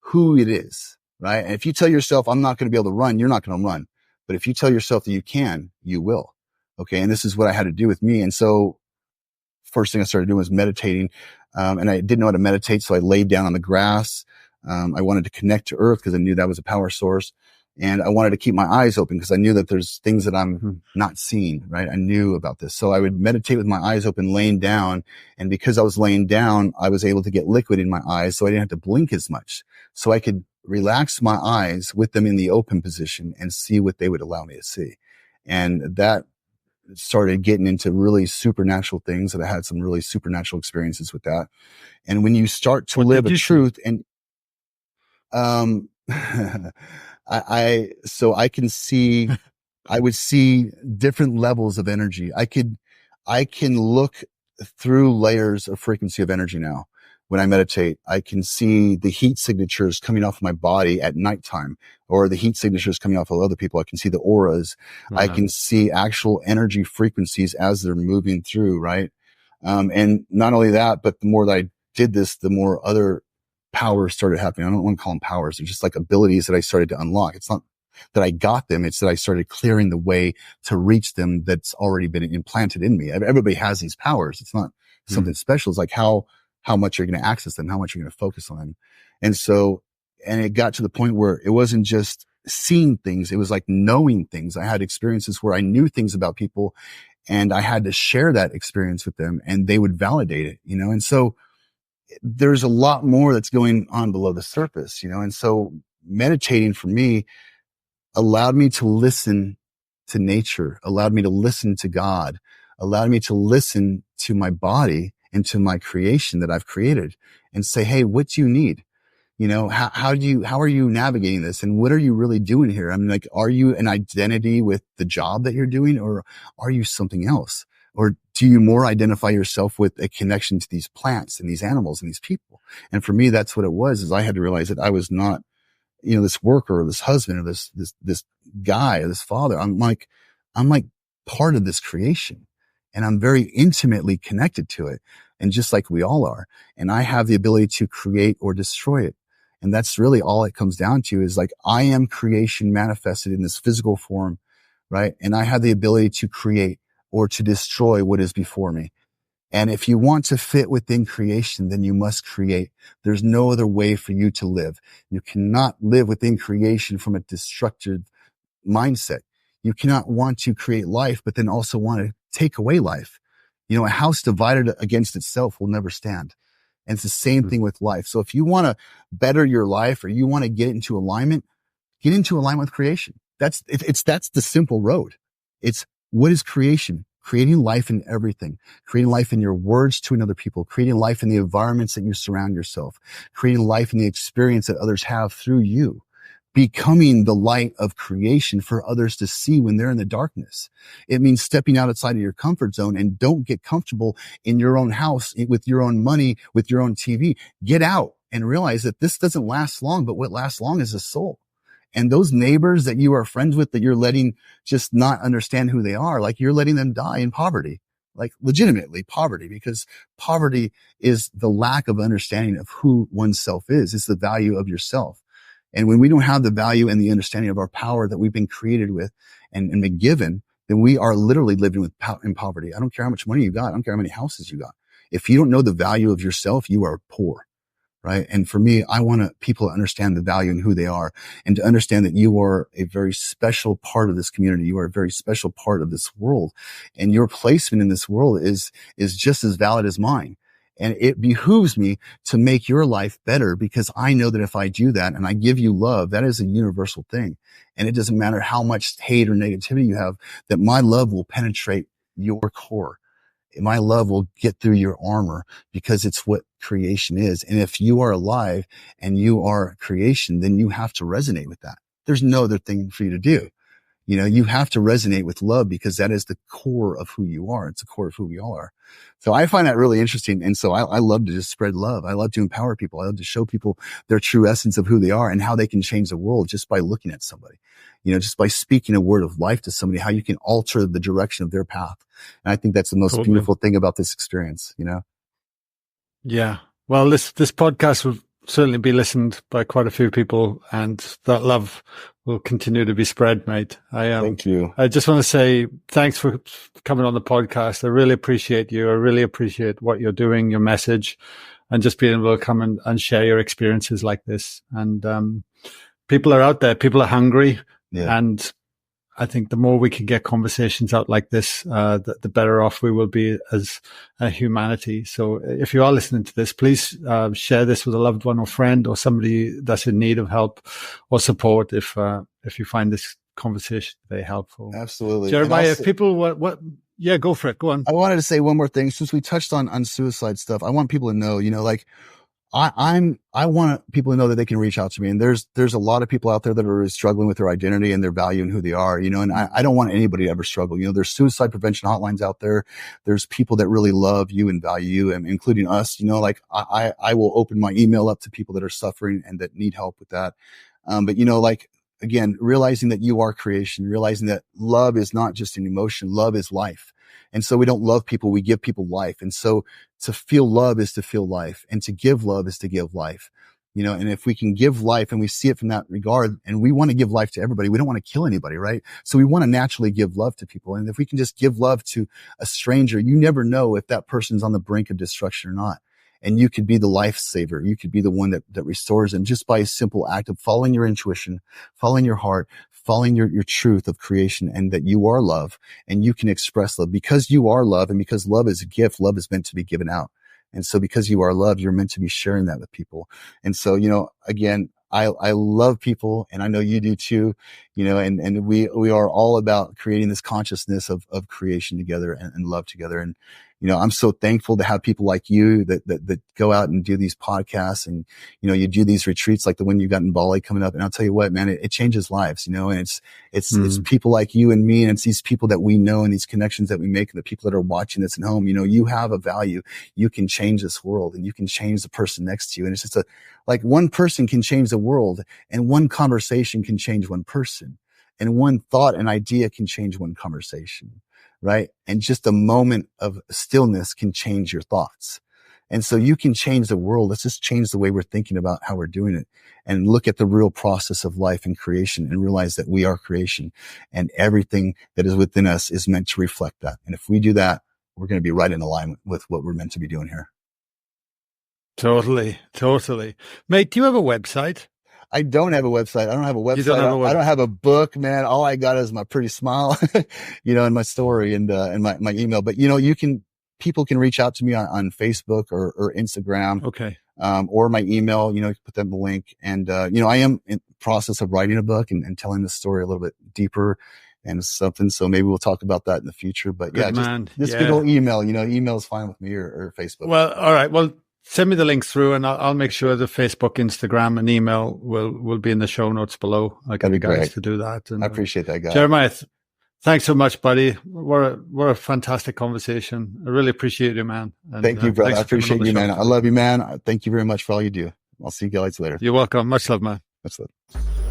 who it is, right? And if you tell yourself, I'm not going to be able to run, you're not going to run. But if you tell yourself that you can, you will. Okay. And this is what I had to do with me. And so first thing I started doing was meditating. And I didn't know how to meditate. So I laid down on the grass. I wanted to connect to earth because I knew that was a power source. And I wanted to keep my eyes open because I knew that there's things that I'm not seeing, right? I knew about this. So I would meditate with my eyes open, laying down. And because I was laying down, I was able to get liquid in my eyes. So I didn't have to blink as much. So I could relax my eyes with them in the open position and see what they would allow me to see. And that started getting into really supernatural things, that I had some really supernatural experiences with that. And when you start to live a truth and, so I can see, I would see different levels of energy. I can look through layers of frequency of energy now. When I meditate, I can see the heat signatures coming off my body at nighttime, or the heat signatures coming off of other people. I can see the auras. I can see actual energy frequencies as they're moving through, right? And not only that, but the more that I did this, the more other powers started happening. I don't want to call them powers. They're just like abilities that I started to unlock. It's not that I got them. It's that I started clearing the way to reach them that's already been implanted in me. Everybody has these powers. It's not something special. It's like how much you're going to access them, how much you're going to focus on them. And so, and it got to the point where it wasn't just seeing things. It was like knowing things. I had experiences where I knew things about people and I had to share that experience with them and they would validate it, And so there's a lot more that's going on below the surface, And so meditating for me allowed me to listen to nature, allowed me to listen to God, allowed me to listen to my body and to my creation that I've created and say, hey, what do you need? You know, how are you navigating this? And what are you really doing here? I mean, like, are you an identity with the job that you're doing, or are you something else? Or do you more identify yourself with a connection to these plants and these animals and these people? And for me, that's what it was, is I had to realize that I was not, you know, this worker or this husband or this guy or this father. I'm like part of this creation, and I'm very intimately connected to it. And just like we all are, and I have the ability to create or destroy it. And that's really all it comes down to, is like, I am creation manifested in this physical form, right? And I have the ability to create or to destroy what is before me. And if you want to fit within creation, then you must create. There's no other way for you to live. You cannot live within creation from a destructive mindset. You cannot want to create life, but then also want to take away life. You know, a house divided against itself will never stand. And it's the same thing with life. So if you want to better your life, or you want to get into alignment with creation. That's the simple road. It's, what is creation? Creating life in everything, creating life in your words to another people, creating life in the environments that you surround yourself, creating life in the experience that others have through you, becoming the light of creation for others to see when they're in the darkness. It means stepping outside of your comfort zone, and don't get comfortable in your own house with your own money, with your own TV. Get out and realize that this doesn't last long, but what lasts long is a soul. And those neighbors that you are friends with, that you're letting just not understand who they are, like, you're letting them die in poverty, like legitimately poverty, because poverty is the lack of understanding of who oneself is. It's the value of yourself. And when we don't have the value and the understanding of our power that we've been created with and been given, then we are literally living in poverty. I don't care how much money you got. I don't care how many houses you got. If you don't know the value of yourself, you are poor. Right. And for me, I want people to understand the value and who they are, and to understand that you are a very special part of this community. You are a very special part of this world, and your placement in this world is just as valid as mine. And it behooves me to make your life better, because I know that if I do that and I give you love, that is a universal thing. And it doesn't matter how much hate or negativity you have, that my love will penetrate your core. My love will get through your armor, because it's what creation is. And if you are alive and you are creation, then you have to resonate with that. There's no other thing for you to do. You know, you have to resonate with love, because that is the core of who you are. It's the core of who we all are. So I find that really interesting. And so I love to just spread love. I love to empower people. I love to show people their true essence of who they are and how they can change the world just by looking at somebody, you know, just by speaking a word of life to somebody, how you can alter the direction of their path. And I think that's the most beautiful thing about this experience, you know? Yeah. Well, this podcast will certainly be listened by quite a few people, and that love will continue to be spread, mate. Thank you. I just want to say thanks for coming on the podcast. I really appreciate you. I really appreciate what you're doing, your message, and just being able to come and share your experiences like this. And people are out there. People are hungry. Yeah. And I think the more we can get conversations out like this, the better off we will be as a humanity. So if you are listening to this, please share this with a loved one or friend or somebody that's in need of help or support if you find this conversation very helpful. Absolutely. Jeremiah, if people, yeah, go for it. Go on. I wanted to say one more thing. Since we touched on suicide stuff, I want people to know, you know, like, I want people to know that they can reach out to me. And there's a lot of people out there that are struggling with their identity and their value and who they are, you know, and I don't want anybody to ever struggle. You know, there's suicide prevention hotlines out there. There's people that really love you and value you, and including us, you know, like I will open my email up to people that are suffering and that need help with that. But you know, like, again, realizing that you are creation, realizing that love is not just an emotion, love is life. And so we don't love people, we give people life. And so to feel love is to feel life, and to give love is to give life. You know, and if we can give life and we see it from that regard, and we want to give life to everybody, we don't want to kill anybody, right? So we want to naturally give love to people. And if we can just give love to a stranger, you never know if that person's on the brink of destruction or not. And you could be the lifesaver. You could be the one that restores them, just by a simple act of following your intuition, following your heart, following your truth of creation, and that you are love and you can express love because you are love. And because love is a gift, love is meant to be given out. And so because you are love, you're meant to be sharing that with people. And so, you know, again, I love people, and I know you do too, and we are all about creating this consciousness of creation together and love together. And, I'm so thankful to have people like you that go out and do these podcasts, and, you do these retreats like the one you got in Bali coming up. And I'll tell you what, man, it changes lives, and it's people like you and me, and it's these people that we know and these connections that we make, and the people that are watching this at home. You have a value. You can change this world, and you can change the person next to you. And it's just like one person can change the world, and one conversation can change one person, and one thought and idea can change one conversation, right? And just a moment of stillness can change your thoughts. And so you can change the world. Let's just change the way we're thinking about how we're doing it, and look at the real process of life and creation, and realize that we are creation, and everything that is within us is meant to reflect that. And if we do that, we're going to be right in alignment with what we're meant to be doing here. Totally. Mate, do you have a website? I don't have a website. I don't have a website. You don't have a website. I don't have a book, man. All I got is my pretty smile, and my story and my email. But, people can reach out to me on Facebook or Instagram. Okay. Or my email, put them the link. And, I am in the process of writing a book and telling the story a little bit deeper and something. So maybe we'll talk about that in the future. But good old email, email is fine with me, or Facebook. Well, all right. Well, send me the links through, and I'll make sure the Facebook, Instagram, and email will be in the show notes below. I'll get the guys to do that. And I appreciate that, guy. Jeremiah, thanks so much, buddy. What a fantastic conversation. I really appreciate you, man. And, thank you, brother. I appreciate you, man. I love you, man. Thank you very much for all you do. I'll see you guys later. You're welcome. Much love, man. Much love.